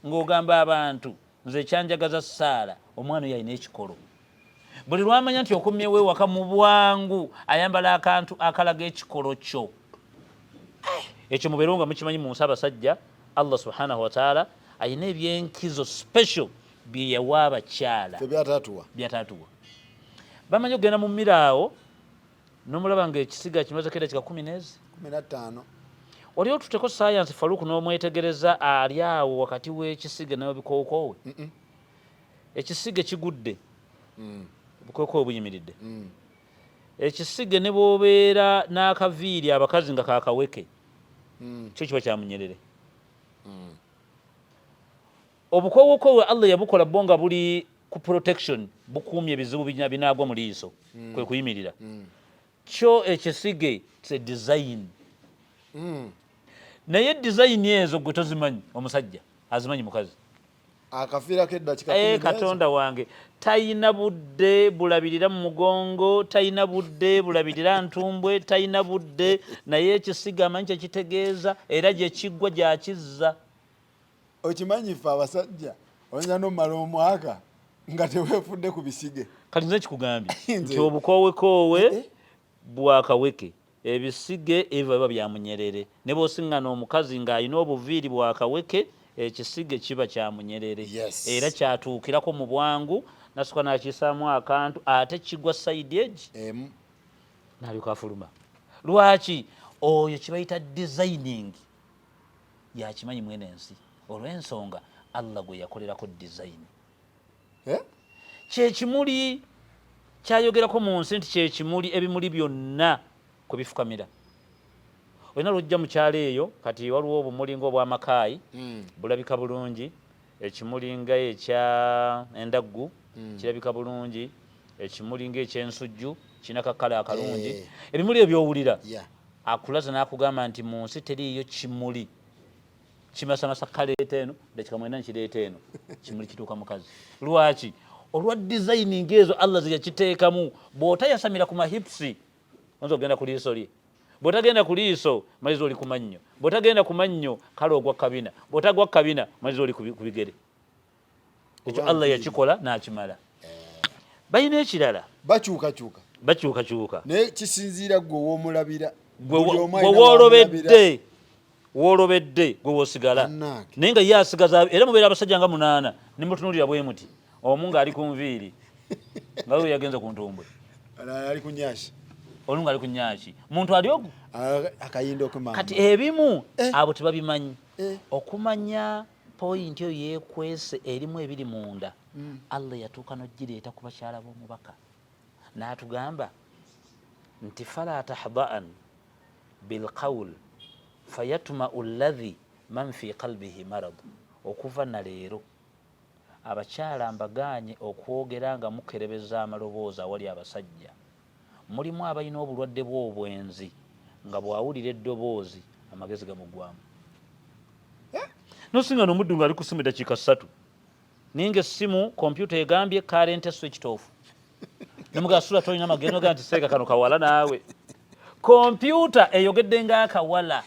ng'ogamba abantu nze ekyanjagaza Saara omwana oyo alina ekikolo buli lwamanya nti okomyewo ewaka mu bwangu ayambala akantu akalaga ekikolo kyo ekyo mubeerewo nga mukimanyi mu nsi abasajja Allah subhanahu wa ta'ala ayina ebyenkizo special bye yawa abakyala byataatuwa bamanyi okugenda mu miraawo n'omulaba nga ekisiga kimaze kera kika 15 oli otuteko science Faruku n'omwetegereza ali awo wakati w'ekisiga n'ebikookoowe ekisiga kigudde obukookoowe buyimiridde ekisiga ne bw'obeera n'akaviiri abakazi nga kakaweke kyo kiba kyamunyerere obukoowokoowe Allah yabukola bo nga buli ku protection bukuumye ebizibu binaagwa mu liiso kwe kuyimirira kyo ekisige tse design naye design ezo gwe tozimanyi omusajja azimanyi mukazi akafiirako eddakiika Katonda wange tayina budde bulabirira mu mugongo tayina budde bulabirira ntumbwe tayina budde naye ekisiga amanyi kyekitegeeza era gye kiggwa gyakizza okimanyi ffe abasajja oyinza n'omala omwaka nga teweefudde ku bisige kati nze kikugambye nti obukoowekoowe bwakaweke ebisige ebyo biba byamunyerere ne bw'osiŋŋana omukazi ng'alina obuviiri bwakaweke ekisige kiba kyamunyerere era kyatuukirako mu bwangu nasooka n'akiyisaamu akantu ate kigwa side egi n'alyoka afuluma lwaki oyo kibayita designing yakimanyi mwene ensi olw'ensonga Allah gwe yakolerako design kyekimuli kyayogerako mu nsi nti kyekimuli ebimuli byonna kwe bifukamira olina lwojja mu kyalo eyo kati waliwo obumuli ng'obwamakaayi bulabika bulungi ekimuli nga ekya endaggu kirabika bulungi ekimuli ng'ekyensujju kirina kakala akalungi ebimuli ebyowulira akulaza n'akugamba nti mu nsi teriiyo kimuli kimasamasa kaleeta eno dakikamwena nkireeta eno kimuli kituuka mukazi lwaki olwa designing ezo Allah ze yakiteekamu bw'otayasamira ku mahipusi oyinza okugenda ku liiso lye bw'otagenda ku liiso maliza oli ku mannyo bw'otagenda ku mannyo kale ogwa kabina bw'otagwa kabina maliza oli ku bigere ekyo Allah yakikola n'akimala balina ekirala bakyukakyuka naye kisinziira gwe woomulabira gwe woolobedde gwe woosigala naye nga ye asigaza era mubeera abasajja nga 8 ne mutunulira bwe muti omu ng'ali ku nviiri nga we yagenze ku ntumbwe ali ku nyashi olu ng'ali ku nyashi muntu ali ogu akayindo okumamba kati ebimu abo tebabimanyi okumanya poyinti eyo yeekwese erimu ebiri munda Allah yatuuka n'ogireeta ku bakyala b'omubaka n'atugamba nti fala tahda'an bilqawl fayatma'u alladhi man fi qalbihi marad okuva na leero abakyala mbaganye okwogera nga mukerebeza amaloboozi awali abasajja mulimu abalina obulwadde bw'obwenzi nga bwawulira eddoboozi amagezi gamugwamu nosinga n'omuddu ng'ali ku simu eddakiika 3 ninga essimu kompyuta egambye current switched off nemugasula tolina amagezi nogaa nti seeka kano kawala naawe kompyuta eyogedde ng'akawala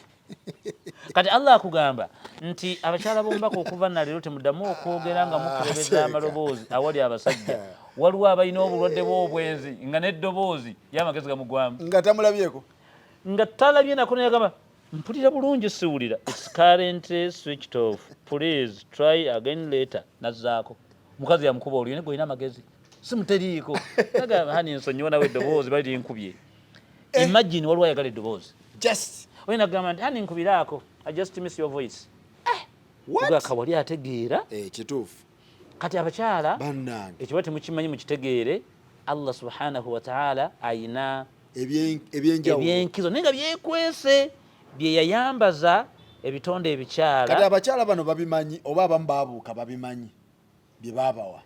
kati Allah akugamba nti abakyala b'omubaka okuva na leero temuddamu okwogera nga mukerebeza amaloboozi awali abasajja waliwo abalina obulwadde bw'obwenzi nga n'eddoboozi y'amagezi gamugwamu nga tamulabyeko nga talabye nako nayagamba mpulira bulungi siwulira its currently switched off please try again later nazzaako mukazi yamukuba oluyene gwe olina amagezi simuteriiko nagamba hani nsonyiwa nawe eddoboozi bali linkubye imagine waliwo ayagala eddoboozi oyina kugamba nti hani nkubiraako I just miss your voice ugakawali ategeera kituufu kati abakyala bannange ekiba temukimanyi mukitegeere Allah subhanahu wa ta'ala ayina ebyenkizo naye nga byekwese bye yayambaza ebitonde ebikyala kati abakyala bano babimanyi oba abamu baabuuka babimanyi bye baabawa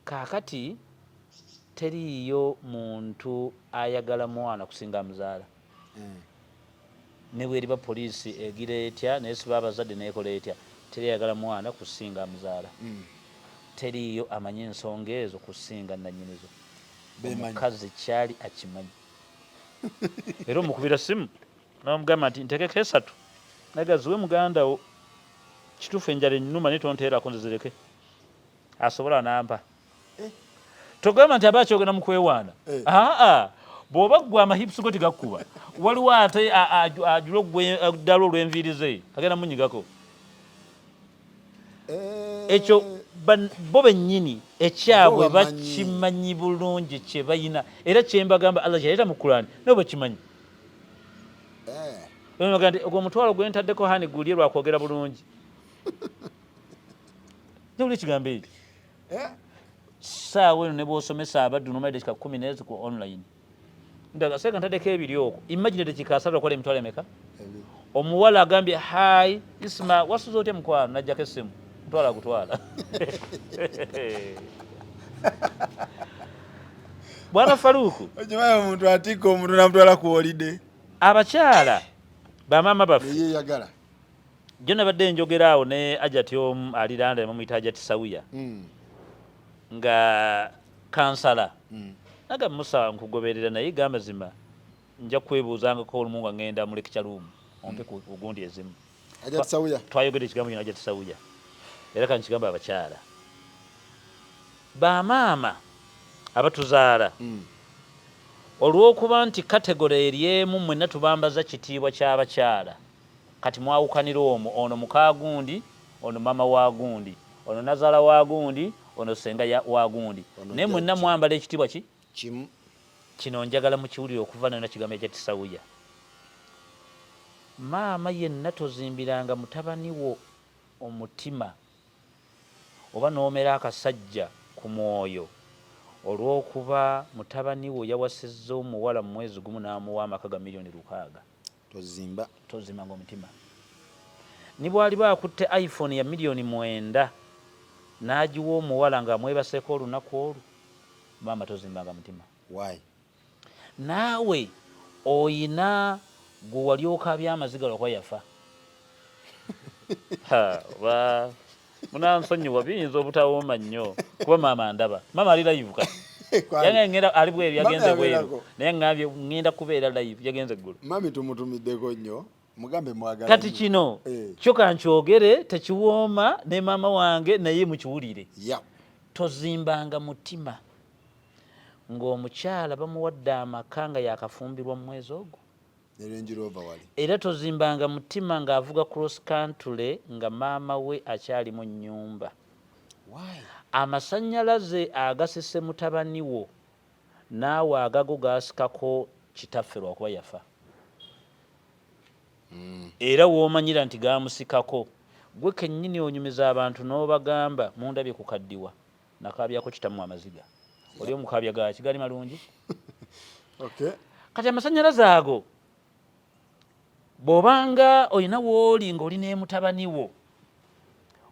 kaakati teriiyo muntu ayagala mwana kusinga muzaala ne bweriba poliisi egira etya naye siba abazadde neekola etya teriyagala mwana kusinga muzaala teriiyo amanyi ensonga ezo kusinga nannyinizo omukazi kyali akimanyi era omukubira simu namugamba nti ntekeko 3 nagaziwe muganda wo kituufu enjala ennuma naye tonteerako nzizireke asobola nampa togamba nti aba akyogera mu kwewaana bw'oba ggwe amahipusi go tigakkuba waliwo ate ajula ddala olw'enviiri ze agenda munyigako ekyo bo bennyini ekyabwe bakimanyi bulungi kye bayina era kyembagamba Allah kyaleeta mu Qur'ani nabo bakimanyi baga nti ogwo omutwalo gwe ntaddeko hani gulye lwakwogera bulungi njawula ekigambo ekyo saawa eno ne bw'osomesa abaddu nomaire dakika 10 ku online ndagaseeka ntaddeko ebiri okwo imagine dakika 3 okola emitwalo emeka omuwala agambye hai isma wasuza otya mukwano najjako essimu mutwala agutwala bwana Faruku okimanyi omuntu atikka omuntu namutwala ku holiday abakyala bamaama baffe yeyagala jo nabadde njogera awo ne ajati omu aliranda bamuyita ajati Sawiya nga kansala naga musa nkugoberera naye gamazima nja kwebuuzangako olumu nga ngenda mu lecture room ompe ku gundi ezimu ajati Sawiya twayogera ekigambo kino ajati Sawiya era kankigamba abakyala bamaama abatuzaala olw'okuba nti kategore eryemu mwenna tubambaza kitiibwa ky'abakyala kati mwawukanira omwo ono muka gundi ono mama wa gundi ono nazaala wa gundi ono senga wa gundi naye mwenna mwambala ekitiibwa kimu kino njagala mukiwulire okuva nona kigambo ekya Sawiya maama yenna tozimbiranga mutabani wo omutima oba n'omera akasajja ku mwoyo olw'okuba mutabani wo yawasizza omuwala mu mwezi gumu n'amuwa amaka ga miliyoni 600. Tozimbanga omutima. Ni bw'aliba akutte iPhone ya miliyoni 9 n'agiwa omuwala ng'amwebaseko olunaku olwo, maama tozimbanga mutima. Why? Naawe oyina gwe wali okaabya amaziga lwakuba yafa. Munansonyiwa biyinza obutawooma nnyo kuba maama ndaba. Maama ali live kati. Ngenda ali bweru yagenze bweru. Naye ngambye ngenda kubeera live yagenze eggulu. Mami tumutumiddeko nnyo. Mugambe mwagala. Kati kino kyo kankyogere tekiwooma ne maama wange naye mukiwulire. Tozimbanga mutima ng'omukyala bamuwadde amaka nga yakafumbirwa mu mwezi ogwo. Era tozimbanga mutima ng'avuga cross country nga maama we akyali mu nnyumba. Amasannyalaze agasise mutabani wo naawe agago gaasikako kitaffe lwakuba yafa. Era w'omanyira nti gaamusikako gwe kennyini onyumiza abantu n'obagamba mundabye ku kaddiwa nakaabyako kitamu amaziga. Oli omukaabya gaaki gali malungi? Kati amasannyalaze ago bw'obanga olina w'oli ng'oli ne mutabani wo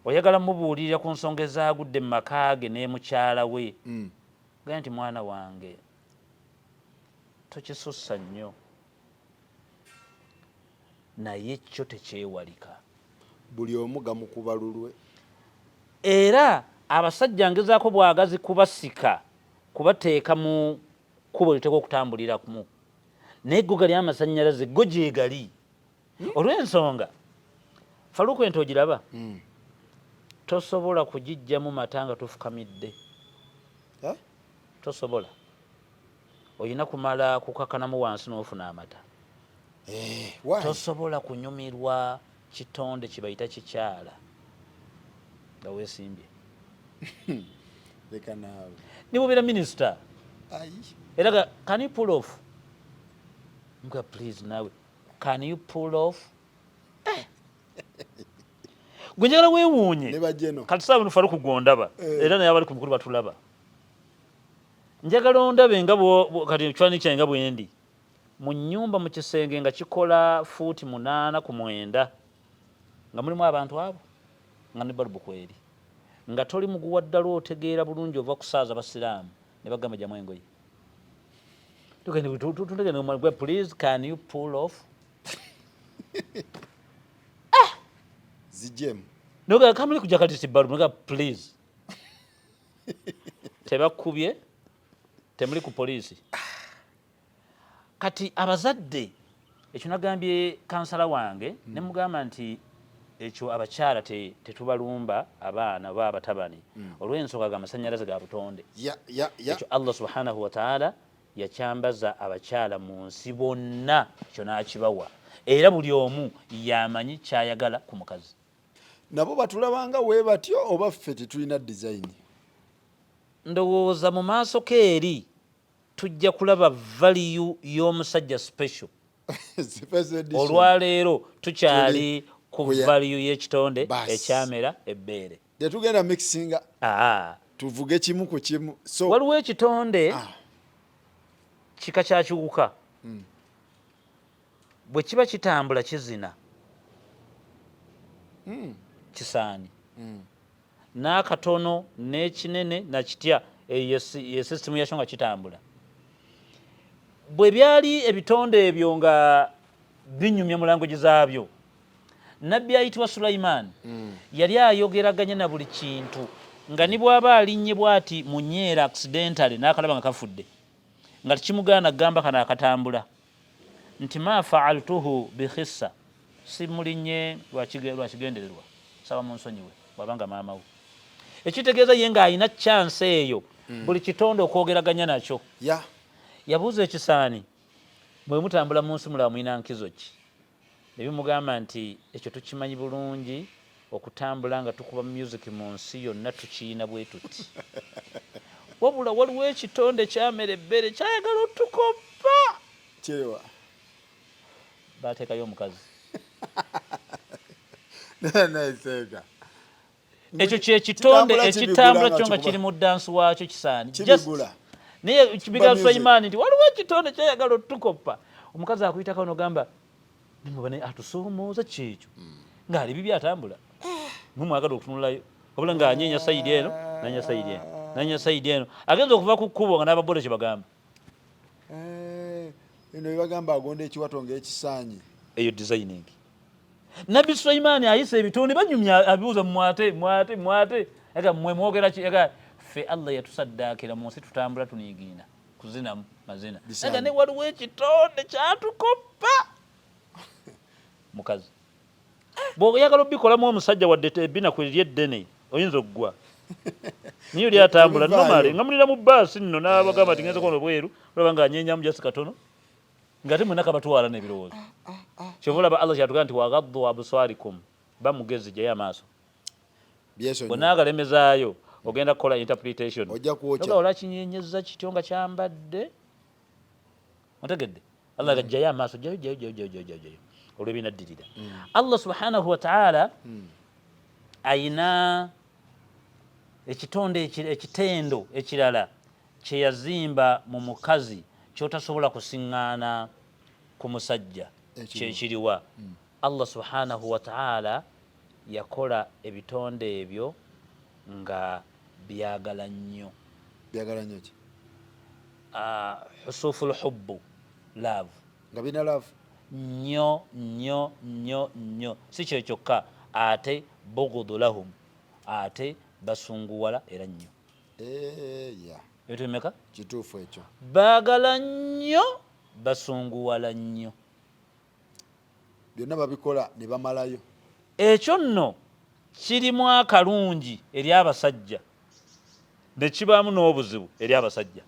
oyagala mubuulirira ku nsonga ezaagudde mu maka ge ne mukyala we, gaya nti mwana wange tokisussa nnyo naye kyo tekyewalika. Buli omu gamukuba lulwe. Era abasajja ngezaako bwagazi kubasika kubateeka mu kkubo liteeka okutambuliramu naye go gali amasannyalaze go gye gali. Olw'ensonga Faruku ente ogiraba tosobola kugijjamu mata nga tofukamidde. Tosobola. Olina kumala kukakanamu wansi n'ofuna amata. Tosobola kunyumirwa kitonde kibayita kikyala nga weesimbye. Ni bubeera minisita era can you pull off? Mga please nawe can you pull off? Gwe njagala weewuunye kati saawa bino Faruku gw'ondaba era naye abali ku mukulu batulaba. Njagala ondabe nga kati ekifaananyi kyange nga bwe ndi mu nnyumba mu kisenge nga kikola fuuti 8 ku 9 nga mulimu abantu abo nga ne balubu kweri nga toli muguwa ddala otegeera bulungi ova kusaaza basiraamu ne bagamba jamu engoye. Tugende please can you pull off? Zijemu. Noga kamuli kujja kati si balubu noga please. Tebakubye temuli ku poliisi. Kati abazadde ekyo nagambye kansala wange ne mugamba nti ekyo abakyala tetubalumba abaana oba abatabani olw'ensonga ga masannyalaze ga butonde. Ekyo Allah subhanahu wa ta'ala yakyambaza abakyala mu nsi bonna ekyo n'akibawa era buli omu yamanyi kyayagala ku mukazi. Nabo batulabanga we batyo oba ffe tetulina design? Ndowooza mu maaso keeri tujja kulaba value y'omusajja special. Olwaleero tukyali ku value y'ekitonde ekyamera ebbeere. Tetugenda mixinga. Tuvuge kimu ku kimu. Waliwo ekitonde kika kya kiwuka bwe kiba kitambula kizina kisaani n'akatono n'ekinene nakitya ye sisitemu yakyo nga kitambula. Bwe byali ebitonde ebyo nga binyumya mu language zaabyo nabbi ayitibwa Sulaiman yali ayogeraganya na buli kintu nga ni bw'aba alinnye bw'ati mu nyeera accidentally n'akalaba nga kafudde nga tekimugaana kugamba kana akatambula nti ma faaltuhu bikhissa simulinnye lwakigendererwa saba mu nsonyiwe bw'abanga maama we. Ekitegeeza ye ng'alina chance eyo buli kitonde okwogeraganya nakyo. Yabuuza ekisaani bwe mutambula mu nsi mulaba mulina nkizo ki? Ne bimugamba nti ekyo tukimanyi bulungi okutambula nga tukuba music mu nsi yonna tukiyina bwe tuti. Wabula waliwo ekitonde kyamera ebbere kyayagala otukopa. Kyewa. Baateekayo omukazi. Naisega. Ekyo kyekitonde ekitambula kyo nga kiri mu ddansi waakyo kisaani. Kibigula. Naye Kibiga Sulaiman nti waliwo ekitonde kyayagala otukoppa. Omukazi akuyitako n'ogamba nimubane atusoomooza kyekyo. Ng'ali bibi atambula. Mumwagala okutunulayo. Wabula ng'anyeenya sayidi eno, nanya sayidi eno. Nanya sayidi eno. Agenza okuva ku kkubo nga n'ababoda kye bagamba. Eno bye agonda ekiwato ng'ekisaanyi. Eyo designing. Nabbi Sulaiman ayise ebitonde banyumya abibuuza mwate. Ega mmwe mwogera ki? Ega ffe Allah yatusaddaakira mu nsi tutambula tuniigiina kuzina mazina. Ega ne waliwo ekitonde kyatukoppa. Mukazi. Bw'oyagala obbikolamu omusajja wadde ebbinaku ery'eddene oyinza okuggwa. Niyo lyatambula nomale nga mulira mu bbaasi nno n'abagamba ati ngenze kono bweru olaba ng'anyeenyamu jasi katono ng'ate mwenna kabatwala n'ebirowoozo. Kyova olaba Allah kyatugamba nti wagaddu absarikum bamugezi gyayo amaaso. Bw'onaagalemezaayo ogenda kukola interpretation. Oga olakinyeenyeza kityo nga kyambadde. Otegedde? Allah gajjayo amaaso jayo olw'ebinaddirira. Allah subhanahu wa ta'ala ayina ekitonde ekitendo ekirala kye yazimba mu mukazi kyotasobola kusiŋŋaana ku musajja kyekiriwa. Allah subhanahu wa ta'ala yakola ebitonde ebyo nga byagala nnyo. Byagala nnyo ki? Husuful hubbu, love. Nga bina love? Nnyo. Si kyo kyokka ate bughdu lahum, ate basunguwala era nnyo. Ebintu bimeka? Kituufu ekyo. Baagala nnyo, basunguwala nnyo. Byonna babikola ne bamalayo. Ekyo nno kirimu akalungi eri abasajja ne kibaamu n'obuzibu eri abasajja.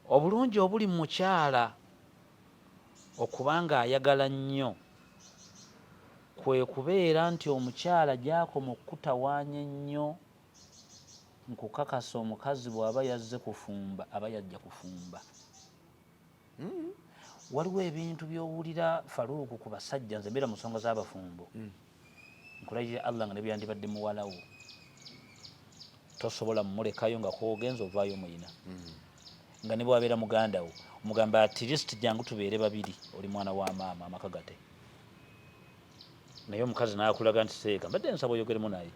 Obulungi obuli mu mukyala okuba ng'ayagala nnyo kwe kubeera nti omukyala gy'akoma okutawaanya ennyo nkukakasa omukazi bw'aba yazze kufumba aba yajja kufumba. Waliwo ebintu by'owulira Faruuku ku basajja, nze mbeera mu nsonga z'abafumbo. Nkulayirira Allah nga ne byandibadde muwalawo tosobola mumulekayo nga kwogenza ovaayo muyina. Nga ne bwabeera muganda wo omugamba at least jangu tubeere babiri, oli mwana wa maama amaka gate. Naye omukazi n'akulaga nti seeka mbadde nsaba oyogeremu naye.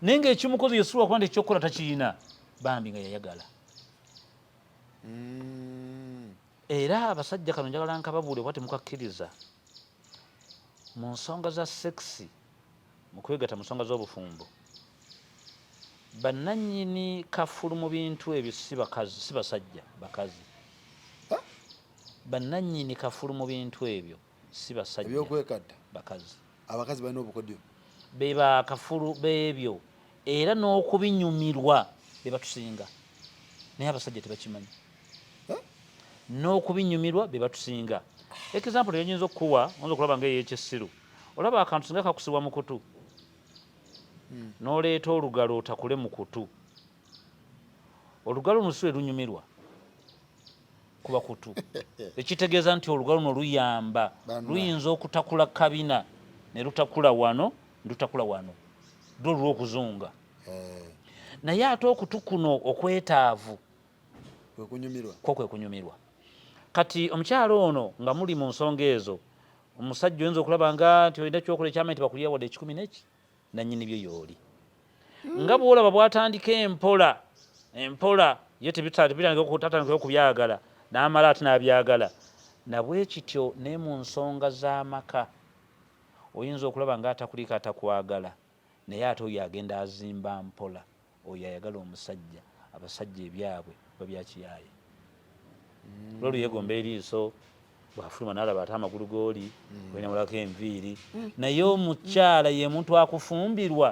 Naye ng'ekimukozi yesulwa kuba nti ekyokukola takiyina bambi nga yayagala. Era abasajja kano njagala nkababuule bwati mukakkiriza mu nsonga za sekisi, mu kwegatta mu nsonga z'obufumbo, bannannyini kafulu mu bintu ebyo si basajja, bakazi. Bannannyini kafulu mu bintu ebyo si basajja, ebyokwegatta bakazi. Abakazi balina obukodyo be bakafulu b'ebyo era n'okubinyumirwa be batusinga, naye abasajja tebakimanyi. N'okubinyumirwa be batusinga. Example yonyinza okuwa oyinza okulaba ng'ey'ekyessiru. Olaba akantu singa kakusibwa mu kutu n'oleeta olugalo otakule mu kutu, olugalo luno si lwe lunyumirwa kuba kutu. Ekitegeeza nti olugalo luno luyamba, luyinza okutakula kabina ne lutakula wano ne lutakula wano, lwo lw'okuzunga. Naye ate okutu kuno okwetaavu kwo kwe kunyumirwa. Kati omukyalo ono nga muli mu nsonga ezo, omusajja oyinza okulaba nga nti olina kyokola ekyamaanyi tebakulya wadde 10 nannyini byo y'oli. Nga bw'olaba bw'atandika empola ye tatandikayo kubyagala n'amala ate n'abyagala. Nabwe kityo ne mu nsonga z'amaka oyinza okulaba nga atakulika atakwagala, naye ate oyo agenda azimba mpola, oyo ayagala omusajja. Abasajja ebyabwe babyakiyaaye. Lwolu yegomba eriiso bw'afuluma n'alaba ate amagulu g'oli wenyamulako enviiri. Naye omukyala ye muntu akufumbirwa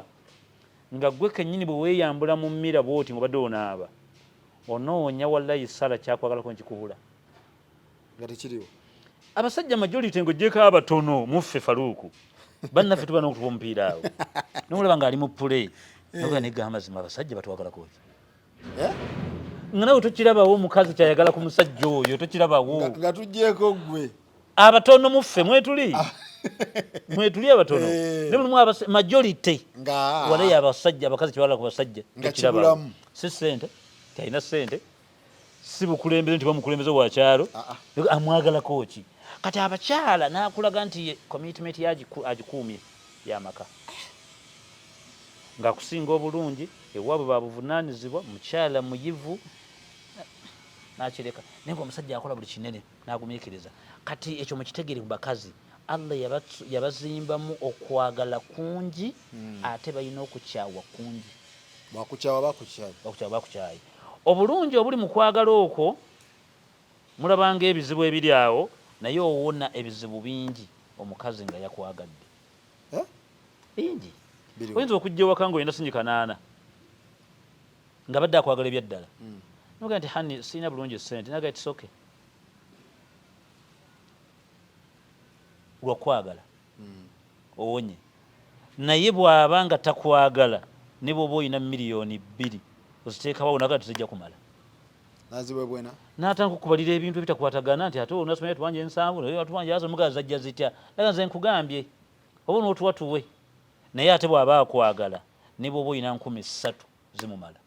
nga gwe kennyini bwe weeyambula mu mmira bw'oti ng'obadde onaaba onoonya wallahi sala kyakwagalako nkikubula. nga tekiriwo. Abasajja majority ng'oggyeko abatono muffe Faruuku bannaffe tuba n'okutuba omupiira awo n'olaba ng'ali mu play noga negamba mazima abasajja batwagalako ki? nga nawe tokirabawo omukazi kyayagala ku musajja oyo tokirabawo nga tujjeeko gwe abatono muffe mwetuli mwetuli abatono ne mulimu majority walayo abasajja abakazi kyebala ku basajja tokirabawo si ssente kyalina ssente si bukulembeze nti bamukulembeze wa kyalo amwagalako ki kati abakyala nakulaga nti commitment agikuumye yamaka ngaakusinga obulungi ewaabwe babuvunaanyizibwa mukyala muyivu nakireka naye nga omusajja akola buli kinene nagumiikiriza kati ekyo mukitegere ku bakazi Allah yabazimbamu okwagala kungi ate balina okukyawa kungi bakukyawa bakukyaye obulungi obuli mu kwagala okwo mulabanga ebizibu ebiri awo naye owona ebizibu bingi omukazi nga yakwagadde bingi oyinza okujja ewaka nga olina sinyi kanaana nga badde akwagala ebyaddala noga nti hani sirina bulungi sente naga tisoke lwakwagala owonye naye bw'aba nga takwagala ne bw'oba olina miliyoni 2 oziteekawo naga tizijja kumala nazibwebwena n'atandika okukubalira ebintu ebitakwatagana nti ate onasomera tuwanja 7 tuwanja azo mugazi ajja zitya naga nze nkugambye oba n'otuwa tuwe naye ate bw'aba akwagala ne bw'oba olina 3,000 zimumala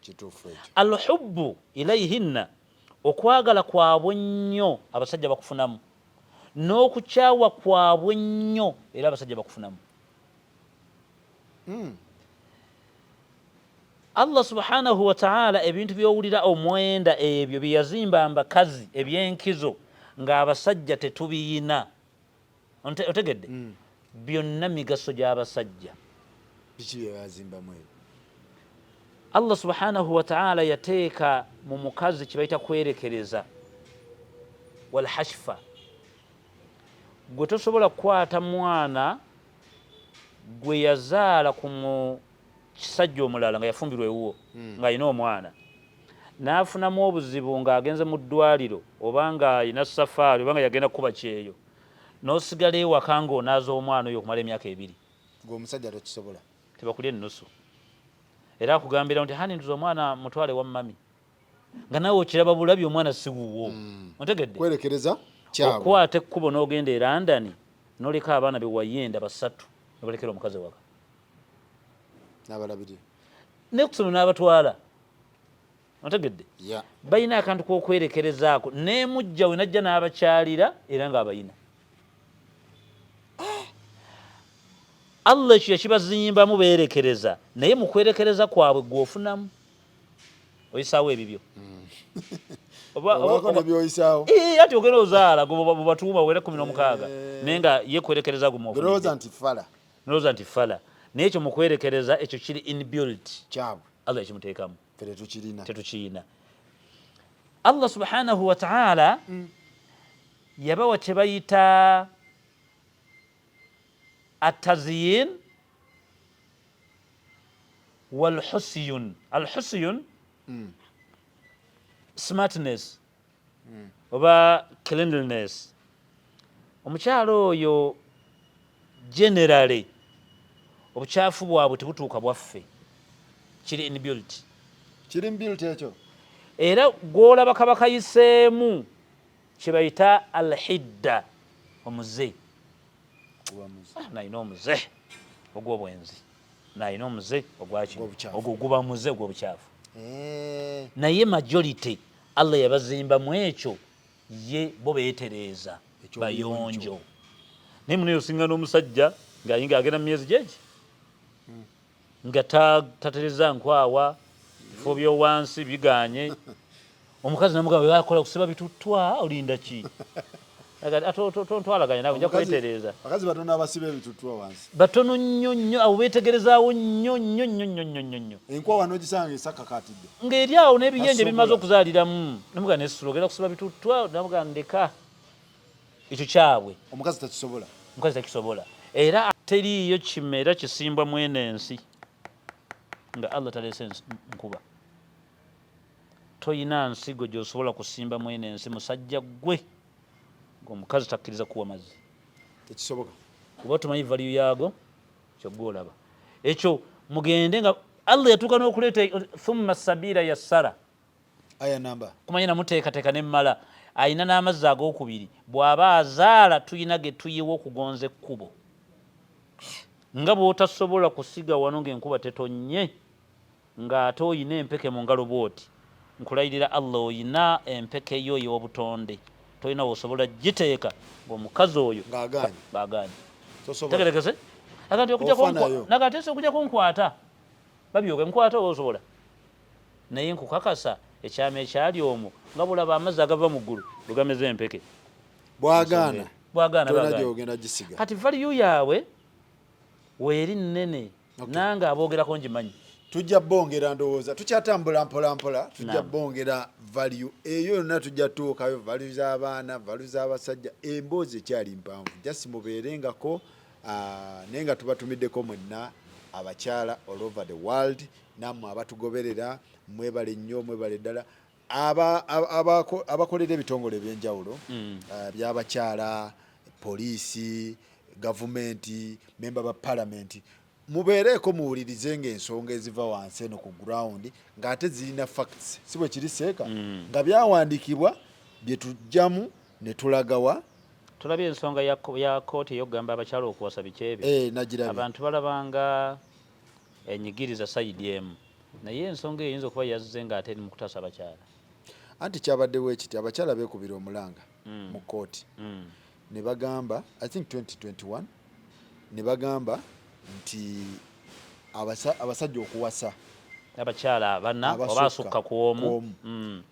kituufu ekyo alhubbu ilaihinna okwagala kwabwe nnyo abasajja bakufunamu n'okukyawa kwabwe nnyo era abasajja bakufunamu Allah subhanahu wa ta'ala ebintu byowulira omwenda ebyo byeyazimba mbakazi ebyenkizo ng'abasajja tetubiyina otegedde byonna migaso gy'abasajja biki byebazimbamu ebyo Allah subhanahu wa ta'ala yateeka mu mukazi kibayita kwerekereza walhashfa gwe tosobola kukwata mwana gwe yazaala ku kisajja omulala nga yafumbirwa ewuwo ng'alina omwana n'afunamu obuzibu ng'agenze mu ddwaliro oba nga alina safaari oba nga yagenda kukuba kyeyo n'osigala ewaka ng'onaaza omwana oyo okumala emyaka 2 ng'omusajja tokisobola tebakulya ennusu era akugambira nti hani ntuza omwana mutwale wa mami nga nawe okiraba bulabi omwana si wuwo otegedde kwerekereza kyabwe okwata ekkubo n'ogenda e London n'oleka abaana bewayenda 3 nebalekera omukazi waka n'abalabirira nekusoma n'abatwala otegedde balina akantu k'okwerekerezaako n'emujja we najja n'abakyalira era ng'abayina Allah ekyo yakibazimbamu beerekereza naye mu kwerekereza kwabwe gw'ofunamu oyisaawo ebibyo ati ogenda ozaala bubatuuma wera 16 naye nga ye kwerekereza gumolowooza nti fala naye ekyo mu kwerekereza ekyo kiri inbuilt kyabwe Allah yakimuteekamu tetukirina Allah subhanahu wa ta'ala yabawa kye bayita التزيين والحسين الحسين smartness oba cleanliness omukyalo oyo generally obukyafu bwabwe tebutuuka bwaffe kiri inbuilt ekyo era gwolaba kabakayiseemu kyebayita alhidda omuze nayina omuze ogw'obwenzi nayina omuze ogwaki ogwo guba muze ogw'obukyafu naye majority Allah yabazimbamu ekyo ye bo beetereeza bayonjo naye muneyo osinga n'omusajja ng'ayinga agenda mu myezi gyegi nga tatereza nkwawa bifo byowansi biganye omukazi namugamba akola kusiba bitutwa olinda ki tontwalaganya nawe nja kwetereeza bakazi batono abasiba ebitutwa wansi batono nnyo nnyo abo beetegerezaawo nnyo nnyo nnyo nnyo nnyo nnyo enkwawa n'ogisanga esakakatidde ng'eri awo n'ebiyenje bimaze okuzaaliramu namuga nesula ogenda kusiba bitutwa namuga ndeka ekyo kyabwe omukazi takisobola era teriiyo kimera kisimbwa mwene ensi nga Allah taleese nkuba toyina nsigo gy'osobola kusimba mwene ensi musajja gwe omukazi takkiriza kuwa mazzi tekisoboka kuba tumanyi value yaago kyogwolaba ekyo mugende nga Allah yatuuka n'okuleeta thumma sabira yassara aya namba kumanya namuteekateeka nemmala ayina n'amazzi ag'okubiri bw'aba azaala tuyina ge tuyiwa okugonza ekkubo nga bw'otasobola kusiga wano ng'enkuba tetonye ng'ate oyina empeke mu ngalo bw'oti nkulayirira Allah oyina empeke yo ey'obutonde tolina bw'osobola giteeka ng'omukazi oyo baagaanye tegerekese nagatese okujja kunkwata babyoge nkwata osobola naye nkukakasa ekyama ekyali omwo nga bulaba amazzi agava mu ggulu lugameza empeke bwagaana bwagaana kati valiyu yaabwe weeri nnene nange aboogerako ngimanyi tujja bongera ndowooza tukyatambula mpolampola tujja bongera value eyo yonna tujja tuukayo value z'abaana value z'abasajja emboozi ekyali mpanvu jasi mubeerengako naye nga tubatumiddeko mwenna abakyala all over the world nammwe abatugoberera mwebale nnyo mwebale ddala abakolera ebitongole ebyenjawulo byabakyala poliisi gavumenti memba ba palamenti mubeereko muwulirize ng'ensonga eziva wansi eno ku ground ng'ate zirina facts si bwe kiri seeka nga byawandiikibwa bye tujjamu ne tulagawa tulabye ensonga ya kooti ey'okugamba abakyala okuwasa bikyebe abantu balabanga enyigiriza sayidi emu naye ensonga eyo eyinza okuba yazze ng'ate eri mu kutaasa abakyala anti kyabaddewo ekiti abakyala beekubira omulanga mu kooti ne bagamba I think 2021 ne bagamba nti abasajja okuwasa abakyala bana oba asukka ku omu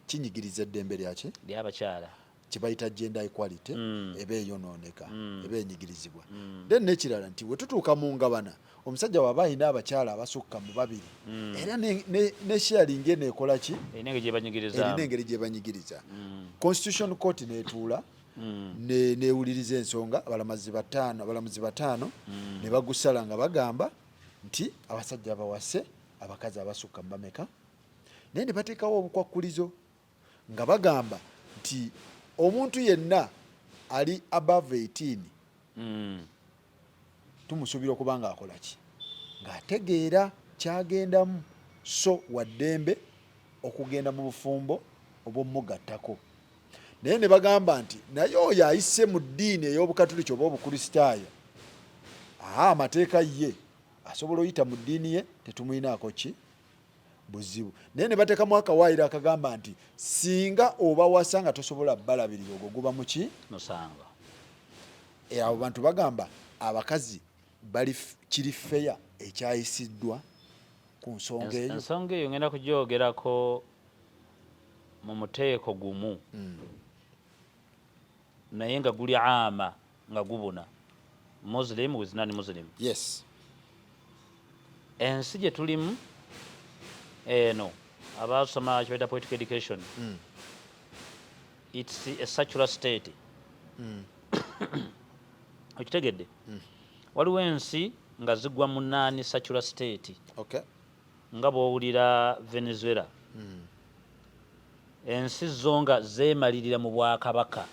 kinyigiriza eddembe lyaki lyabakyala kibayita gender equality eba eyonooneka eba enyigirizibwa then n'ekirala nti we tutuuka mu ngabana omusajja waba ayina abakyala abasukka mu babiri era ne sharing neekola ki erina engeri gyebanyigiriza constitution court neetuula neewuliriza ensonga abalamuzi bataano ne bagusala nga bagamba nti abasajja bawase abakazi abasukka mbameka naye ne bateekawo obukwakkulizo nga bagamba nti omuntu yenna ali above 18 tumusuubira okuba nga akola ki ng'ategeera kyagendamu so waddembe okugenda mu bufumbo obw'omugattako naye ne bagamba nti naye oyo ayise mu ddiini ey'obukatuliki oba obukristaayo amateeka ye asobola oyita mu ddiini ye tetumuyinaako ki buzibu naye ne bateekamu akawaayiro akagamba nti singa oba wasa nga tosobola balabirira ogwo guba muki nosanga abo bantu bagamba abakazi bali kiri feya ekyayisiddwa ku nsonga eyo ensonga eyo ngenda kugyogerako mu muteeko gumu naye nga guli ama nga gubuna muslim with non muslim yes ensi gye tulimu eno abasoma kibaita political education it's a secular state okitegedde waliwo ensi nga zigwa mu nani secular state nga bw'owulira Venezuela ensi zo nga zeemalirira mu bwakabaka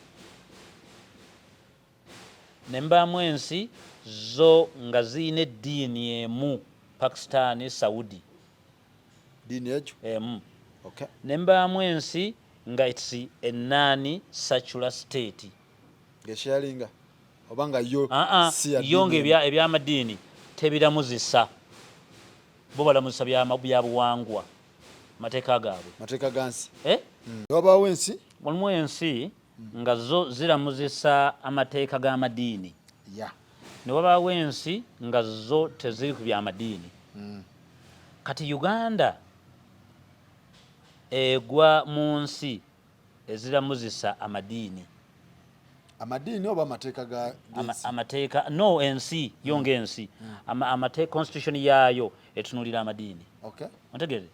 ne mbaamu ensi zo nga ziyina eddiini emu Pakistan Saudi ddiini ekyo emu ne mbaamu ensi nga it's enani secular state ngeshalinga oba nga yo nga ebyamadiini tebiramuzisa bo balamuzisa bya buwangwa mateeka gaabwe mateeka gansi wabaawo ensi mulimu ensi nga zo ziramuzisa amateeka g'amadiini ne wabaawo ensi nga zo teziri ku byamadiini kati Uganda egwa mu nsi eziramuzisa amadiini oba amateeka no ensi yonga ensi amateeka constitution yaayo etunulira amadiini otegeere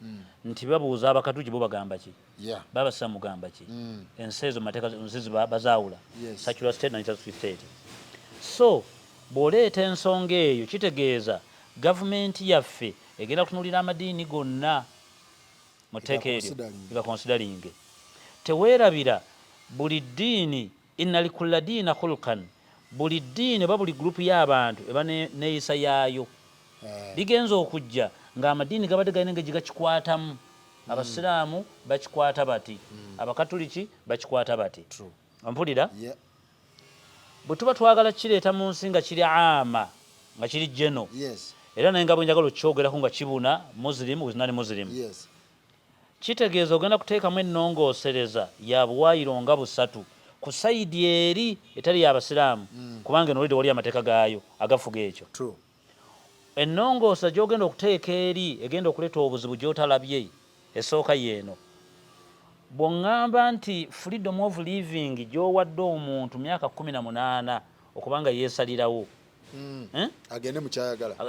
nti babuuza abakatuki bo bagamba ki babasa mugamba ki ensi ezo mateeka nsi bazaawula secular state na state so bw'oleeta ensonga eyo kitegeeza gavumenti yaffe egenda kutunulira amadiini gonna mu tteeka eryo egakonsidaringe teweerabira buli ddiini inna likulla diina khulukan buli ddiini oba buli gurupu y'abantu eba neeyisa yaayo ligenza okujja ng'amadiini gabadde galina engeri gye gakikwatamu abasiraamu bakikwata bati abakatuliki bakikwata bati ompulira bwe tuba twagala kireeta mu nsi nga kiri ama nga kiri jeno era naye nga bwe njagala okyogerako nga kibuna muslim with non muslim kitegeeza ogenda kuteekamu ennongoosereza ya buwaayiro nga busatu ku sayidi eri etali y'abasiraamu kubanga eno olidde wali amateeka gaayo agafuga ekyo ennongoosa gy'ogenda okuteeka eri egenda okuleeta obuzibu gy'otalabye esooka yeeno bw'oŋŋamba nti freedom of living gy'owadde omuntu myaka 18 okubanga yeesalirawo agende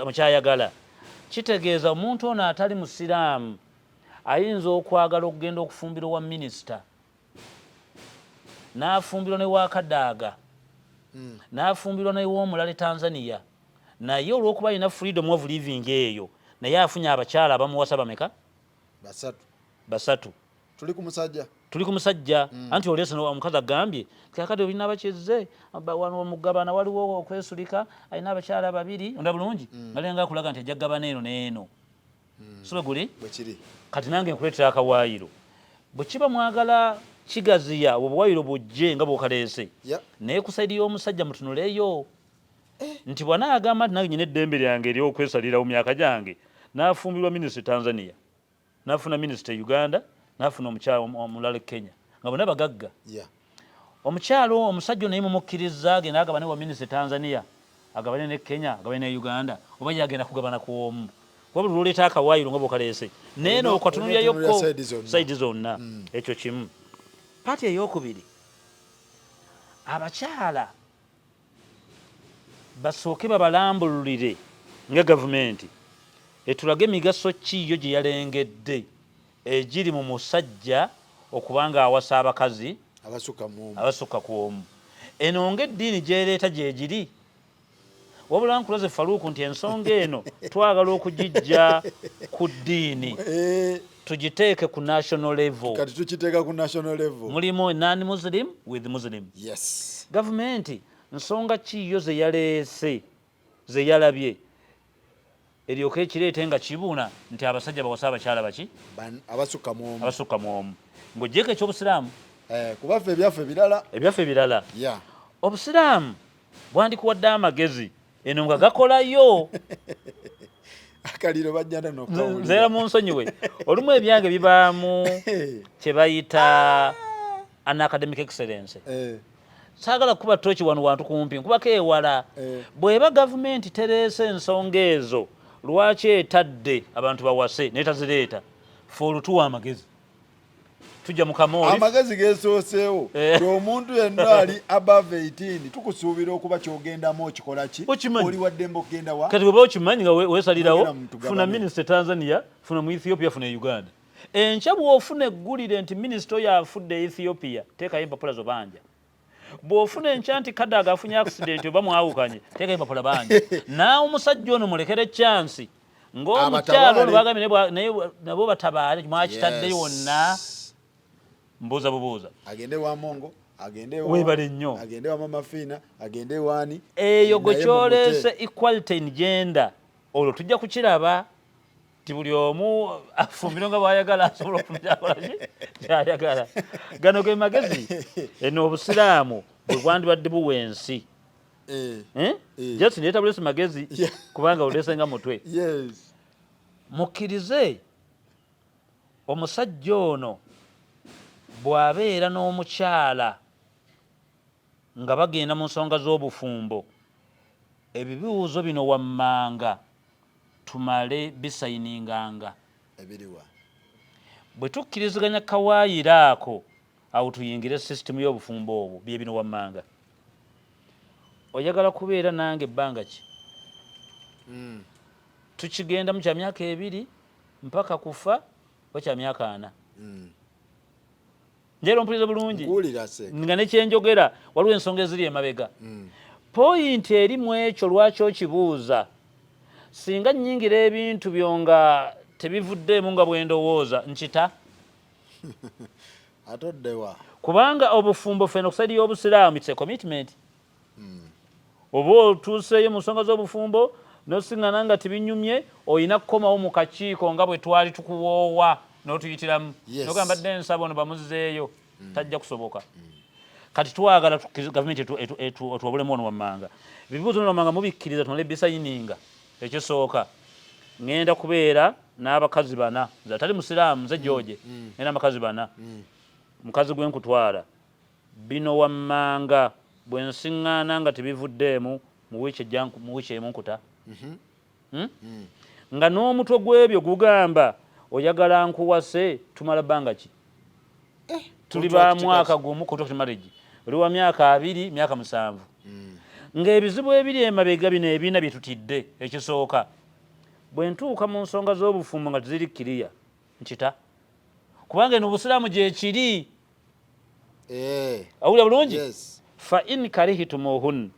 mukyayagala kitegeeza omuntu ono atali musiraamu ayinza okwagala okugenda okufumbira wa minisita n'afumbirwa ne wa Kadaaga n'afumbirwa ne w'omulala Tanzania naye olw'okuba alina freedom of living eyo naye afunye abakyala abamuwasa bameka basatu tuli ku musajja anti olese omukazi agambye kakati olina abakizze wano mugabana waliwo okwesulika alina abakyala babiri onda bulungi nalenga akulaga nti ajja gabana eno n'eno sobe guli kati nange nkuleetera akawaayiro bwe kiba mwagala kigaziya obuwaayiro bujje nga bwokaleese naye ku saidi y'omusajja mutunuleeyo nti bw'anaagamba nti nange nyina eddembe lyange ery'okwesalirawo myaka gyange n'afumbirwa minisita Tanzania n'afuna minisita Uganda n'afuna omukyala omulala Kenya nga bonna bagagga omukyalo omusajja naye mumukkiriza agenda agabane wa minisita Tanzania agabane ne Kenya agabane ne Uganda oba yagenda kugabana ku omu wabula oleeta akawaayiro nga bwokaleese neeno okatunulirayokko saidi zonna ekyo kimu paati ey'okubiri abakyala basooke babalambululire nga gavumenti etulage emigaso kiyo gye yalengedde egiri mu musajja okubanga awasa abakazi abasukka ku omu eno ng'eddiini gy'ereeta gyegiri wabula nkulaze Faruku nti ensonga eno twagala okugijja ku ddiini tugiteeke ku national level mulimu non muslim with muslim gavumenti nsonga kiyo ze yaleese ze yalabye eryoka ekireete nga kibuna nti abasajja bawasa abakyala baki abasukka mu omu ng'ogyeko eky'obusiraamu kubaffe ebyaffe birala obusiraamu bwandikuwadde amagezi eno nga gakolayo akaliro bajjana nzeera mu nsonyiwe olumu ebyange bibaamu kye bayita an academic excellence saagala kuba toki wano wantu kumpi nkubako ewala bw'eba gavumenti tereese ensonga ezo lwaki etadde abantu bawase naye tazireeta fe olutuwa amagezi tujja mukamooli amagezi gesooseewo omuntu yenna ali above 18 tukusuubira okuba kyogendamu okikola ki oli waddembe okugenda wa kati bweba okimanyi nga weesalirawo funa minisita Tanzania funa mu Ethiopia funa Uganda enkya bw'ofuna eggulire nti minisita oyo afudde Ethiopia teekayo empapula zo banja bw'ofuna enkya nti Kadaaga afunye accident oba mwawukanye teekayo empapula banja naawe omusajja ono mulekere chansi ng'omukyalo ono bagambye naye nabo batabaale mwakitaddeyo wonna mbuuza bubuuza agende wa Mongo webale nnyo agende wa Mama Fina agende wani eyo gwe kyoleese equality in gender olwo tujja kukiraba ti buli omu afumbiro nga bwayagala asobola okukolaki kyayagala gano ge magezi eno obusiraamu bwe bwandibadde buwa ensi just neeta buleesi magezi kubanga oleese nga mutwe mukkirize omusajja ono bw'abeera n'omukyala nga bagenda mu nsonga z'obufumbo ebibuuzo bino wammanga tumale bisayininganga ebiriwa bwe tukkiriziganya kawaayiro ako awo tuyingire sisitemu y'obufumbo obwo bye bino wammanga oyagala kubeera nange ebbanga ki tukigendamu kya myaka 2 mpaka kufa oba kya myaka 4 njera ompuliriza bulungi nga nekyenjogera waliwo ensonga eziri emabega poyinti eri mu ekyo lwaki okibuuza singa nnyingira ebintu byo nga tebivuddeemu nga bwendowooza nkita atoddewa kubanga obufumbo fena okusaidi y'obusiraamu it's a commitment oba otuuseeyo mu nsonga z'obufumbo nosiŋŋana nga tebinyumye olina kukomawo mu kakiiko nga bwe twali tukuwoowa n'otuyitiramu Yes. nogamba dde nsaba ono bamuzizeeyo tajja kusoboka kati twagala gavumenti etuwabulemu ono wammanga ebibuuzo ono wammanga mubikkiriza tumale bisayininga ekisooka ŋŋenda kubeera n'abakazi bana nze atali musiraamu nze George ngenda abakazi bana mukazi gwe nkutwala bino wammanga bwe nsiŋŋaana nga tebivuddeemu mu wiiki emu nkuta nga n'omutwe gw'ebyo gugamba oyagala nkuwase tumala bbanga ki tuli ba mwaka gumu contract marriage oli wa myaka 2 myaka 7 ng'ebizibu ebiri emabega bino ebiina byetutidde ekisooka bwe ntuuka mu nsonga z'obufumbo nga teziri kiriya nkita kubanga eno obusiraamu gye kiri awulira bulungi fa in karihitumuhun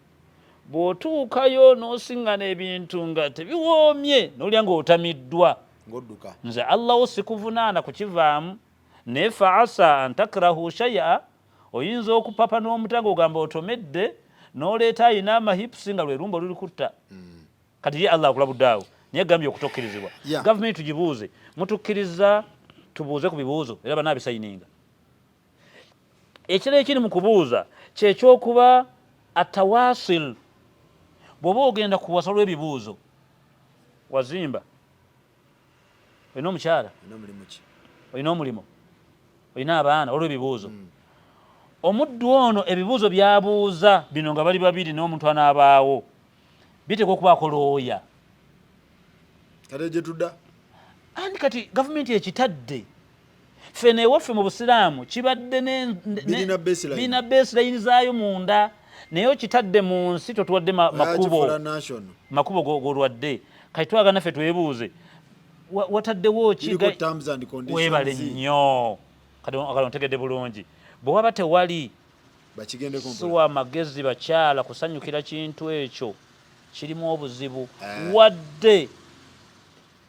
bw'otuukayo n'osiŋŋana ebintu nga tebiwoomye n'olya ng'otamiddwa ng'odduka nze allahu sikuvunaana kukivaamu naye fa asa antakrahu shay'a oyinza okupapa n'omutwe ng'ogamba otomedde n'oleeta ayina amahipusi nga lwe lumba luli kutta kati ye allah akulabudde awo naye gambye okutokkirizibwa gavumenti tugibuuze mutukkiriza tubuuze ku bibuuzo era banaabisayininga ekiro ekiri mu kubuuza kyekyokuba atawasil bw'oba ogenda kuwasa lw'ebibuuzo wazimba olina omukyala olina omulimu olina abaana olw'ebibuuzo omuddu ono ebibuuzo byabuuza bino nga bali babiri n'omuntu anaabaawo biteekwa okubaako looya kale gye tudda andi kati gavumenti ekitadde fene ewaffe mu busiraamu kibadde birina baseline zaayo munda naye okitadde mu nsi totuwadde makubo g'olwadde kati twagala naffe twebuuze wataddewo webale nnyo kati ontegedde bulungi bwe waba tewali siwa amagezi bakyala kusanyukira kintu ekyo kirimu obuzibu wadde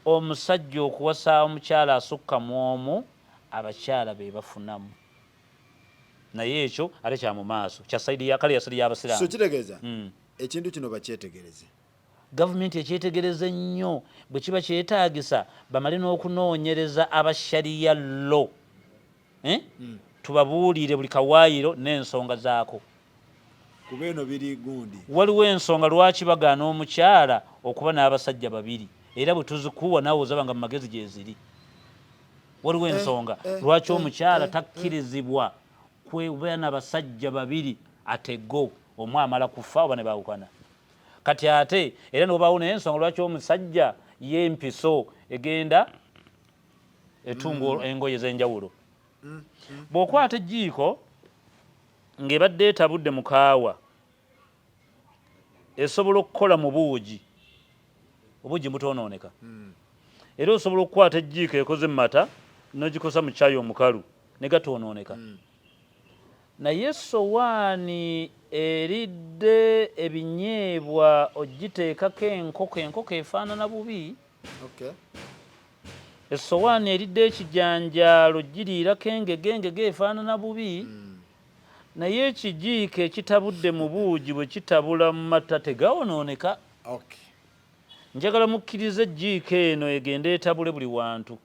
omusajja okuwasa omukyala asukka mu omu abakyala be bafunamu naye ekyo ate kya mu maaso kale yasali y'abasiraamu so kitegeeza ekintu kino bakyetegereze gavumenti ekyetegereze nnyo bwe kiba kyetaagisa bamale n'okunoonyereza abashariya lo tubabuulire buli kawaayiro n'ensonga zaako kuba eno biri gundi waliwo ensonga lwaki bagaana omukyala okuba n'abasajja babiri era bwe tuzikuwa naawe ozaba nga mu magezi gye ziri waliwo ensonga lwaki omukyala takkirizibwa kubeera n'abasajja babiri ate go omu amala kufa oba ne baawukana kati ate era n'obaawo naye ensonga lwaki omusajja y'empiso egenda etunga engoye ez'enjawulo bw'okwata ejjiiko ng'ebadde etabudde mu kaawa esobola okukola mu buugi obuugi butonooneka era osobola okukwata ejjiiko ekoze mata n'ogikosa mu caayi omukalu ne gatonooneka naye sowaani eridde ebinyeebwa ogiteekako enkoko efaanana bubi essowaani eridde ekijanjaalo giriirako engege efaanana bubi naye ekijiiko ekitabudde mu buugi bwe kitabula mu mata tegawonooneka njagala mukkiriza ejjiiko eno egende etabule buli wantu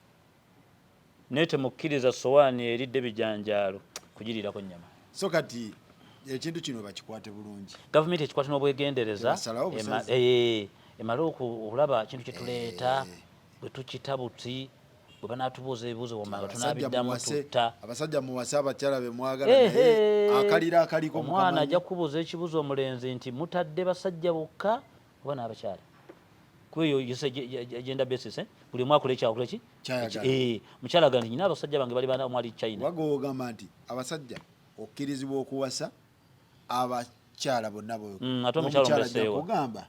naye temukkiriza sowaani eridde ebijanjaalo kugiriirako nnyama so kati ekintu kino bakikwate bulungi gavumenti ekikwate n'obwegendereza emale okulaba kintu kyetuleeta bwe tukita buti bwe banaatubuuza ebibuuzo wamanga tunaabiddamu tutta abasajja muwase abakyala be mwagala naye akalira akaliko omwana ajja kubuuza ekibuuzo omulenzi nti mutadde basajja bokka oba n'abakyala kweyo agenda basis buli omu akola ekyakula ki mukyala aga nti nyina abasajja bange bali bana omwali China wagogamba nti abasajja okkirizibwa okuwasa abakyala bonna ate omukyala kugamba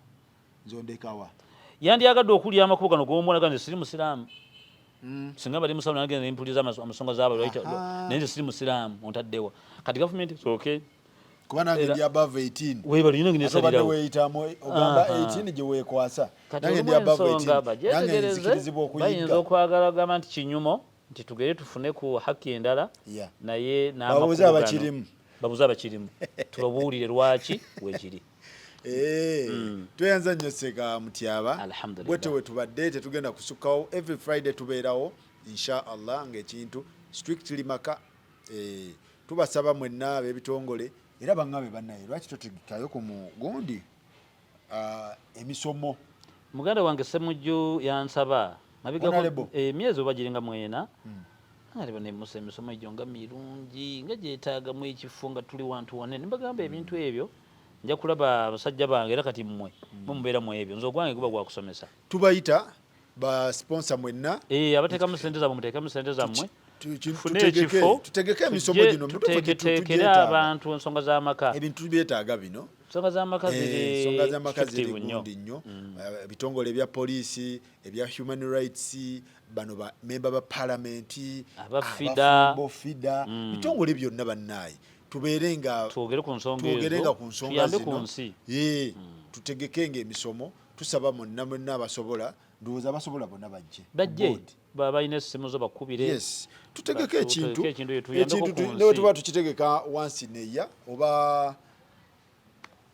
nzondekawa yandiyagadde okulya amakubo gano g'omwana ganze siri musiraamu singa bali musiraamu nagenda nempuliza amasonga z'abalwaite naye nze siri musiraamu ontaddewa kati gavumenti sooke kuba nange ndi above 18 webali yino nginesalirawo weeyitamu ogamba 18 gye weekwasa nange ndi above 18 nange nzikirizibwa okuyigga bayinza okwagala gamba nti kinyumo nti tugere tufune ku haki endala naye babuuze abakirimu tubabuulire lwaki weekiri tweyanza nnyo Sseeka Mutyaba bwete we tubadde tetugenda kusukkawo every Friday tubeerawo insha Allah ng'ekintu strictly maka tubasaba mwenna ab'ebitongole era baŋŋabe bannaye lwaki totegekayo ku mugundi emisomo. muganda wange Semujju yansaba mabigako emyezi oba giringa mwena ngaliba nemusa emisomo egyo nga mirungi nga gyetaagamu ekifo nga tuli wantu wanene mbagamba ebintu ebyo nja kulaba abasajja bange era kati mmwe mumubeera mu ebyo nze ogwange guba gwa kusomesa. Tubayita ba sponsor mwenna abateekamu sente zammwe muteekemu sente zammwe tufune ekifo tutegeke emisomo gino tuteekere abantu ensonga z'amaka ebintu byetaaga bino ensonga z'amaka ziri gundi nnyo ebitongole ebya poliisi ebya human rights bano memba ba palamenti abafida bitongole byonna bannaayi tubeere nga twogere ku nsonga zino tutegekenga emisomo tusaba mwenna abasobola ndowooza abasobola bonna bajje balina essimu zo bakubire tutegeke ekintu newe tuba tukitegeka wansi neya oba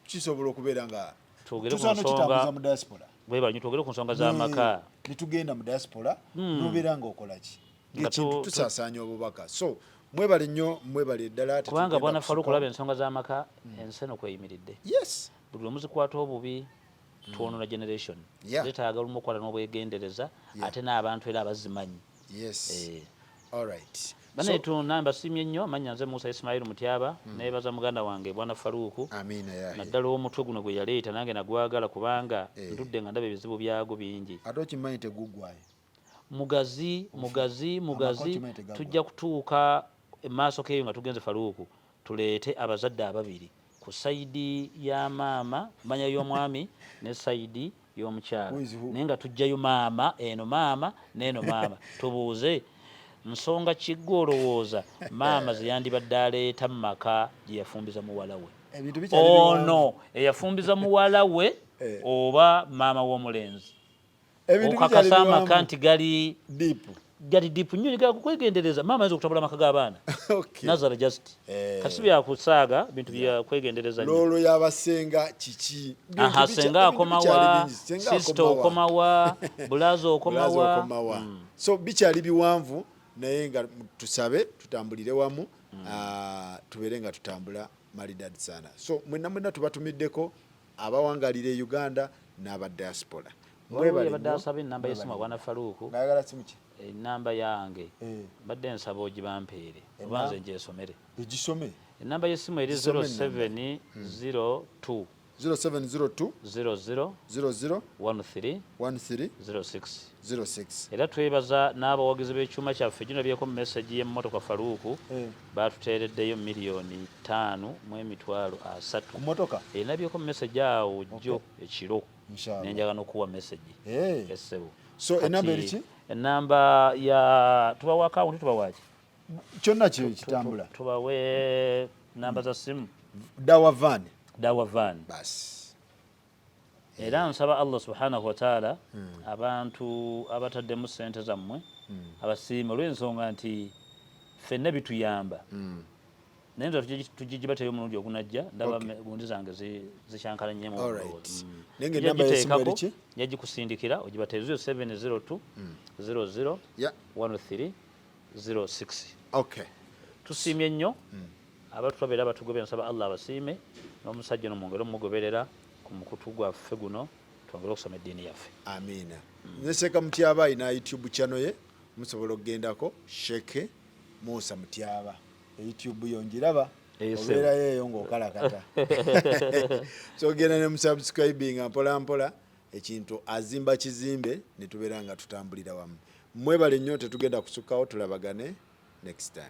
kisobola okubeera nga tukitambuza mu diaspora twogere ku nsonga z'amaka netugenda mu diaspora nobeera nga okolaki ekintu tusaasanya obubaka so mwebale nnyo mwebale ddala kubanga bwana Faruku olaba ensonga z'amaka enseno kweyimiridde buli lwe muzikwata obubi twonona generation zetaaga lumu okukola n'obwegendereza ate n'abantu era abazimanyi baneetu namba simye nnyo amanya nze Musa Ismail Mutyaba neebaza muganda wange bwana Faruku naddala omutwe guno gwe yaleeta nange nagwagala kubanga ntudde nga ndaba ebizibu byago bingi ate okimanyi tegugwayo mugazi tujja kutuuka emaaso keeyo nga tugenze Faruku tuleete abazadde ababiri ku sayidi ya maama manya y'omwami ne sayidi y'omukyala naye nga tujjayo maama eno maama n'eno maama tubuuze nsonga kiggwe olowooza maama zeyandibadde aleeta mu maka gye yafumbiza muwala we ono eyafumbiza muwala we oba maama w'omulenzi okakasa amaka nti gali dipu nnyo kwegendereza maama ayinza okutabula amaka g'abaana nazara just kasi byakusaaga bintu byakwegendereza lolo yabasenga kiki senga akomawa sisita okomawa bulaza okomawa so bikyali biwanvu naye nga tusabe tutambulire wamu tubeere nga tutambula maridadi sana so mwenna tubatumiddeko abawangalira e Uganda n'aba diaspora mwebale enamba y'essimu bwana Faruku ngayagala simu ki enamba yange badde ensaba ogibampeere oba nze ngyesomere egisome enamba y'essimu eri 0702 0702 00 00 13 13 06 era twebaza n'abawagizi b'ekyuma kyaffe gino byeko mu message y'emmotoka Faruku batuteereddeyo $5,300,000 ku motoka nabyeko mu message awo jjo ekiro nenjaga n'okuwa message essebo so enamba eriki enamba ya tubawa akawunti tubawaki kyonna kitambula tubawe namba za simu dawa van basi era nsaba Allah subhanahu wa ta'ala abantu abataddemu sente zammwe abasiima olw'ensonga nti ffenna bituyamba naye nza tugigibateyo omulundi ogunajja ndaba gundi zange zikyankalanyemu nenge namba y'essimu eriki yagikusindikira ogibateyo 0702 00 13 06 tusiimye nnyo abatulabera abatugoberera nsaba Allah abasiime n'omusajja n'omwongere omugoberera ku mukutu gwaffe guno twongere okusoma eddiini yaffe amiina nze Sheikh Mutyaba ayina YouTube channel ye musobola okugendako Sheikh Musa Mutyaba YouTube yongiraba obeera yeeyo ng'okalakata so genda ne musubscribing mpola mpola ekintu azimba kizimbe ne tubeera nga tutambulira wamu mwebale nnyo tetugenda kusukkawo tulabagane next time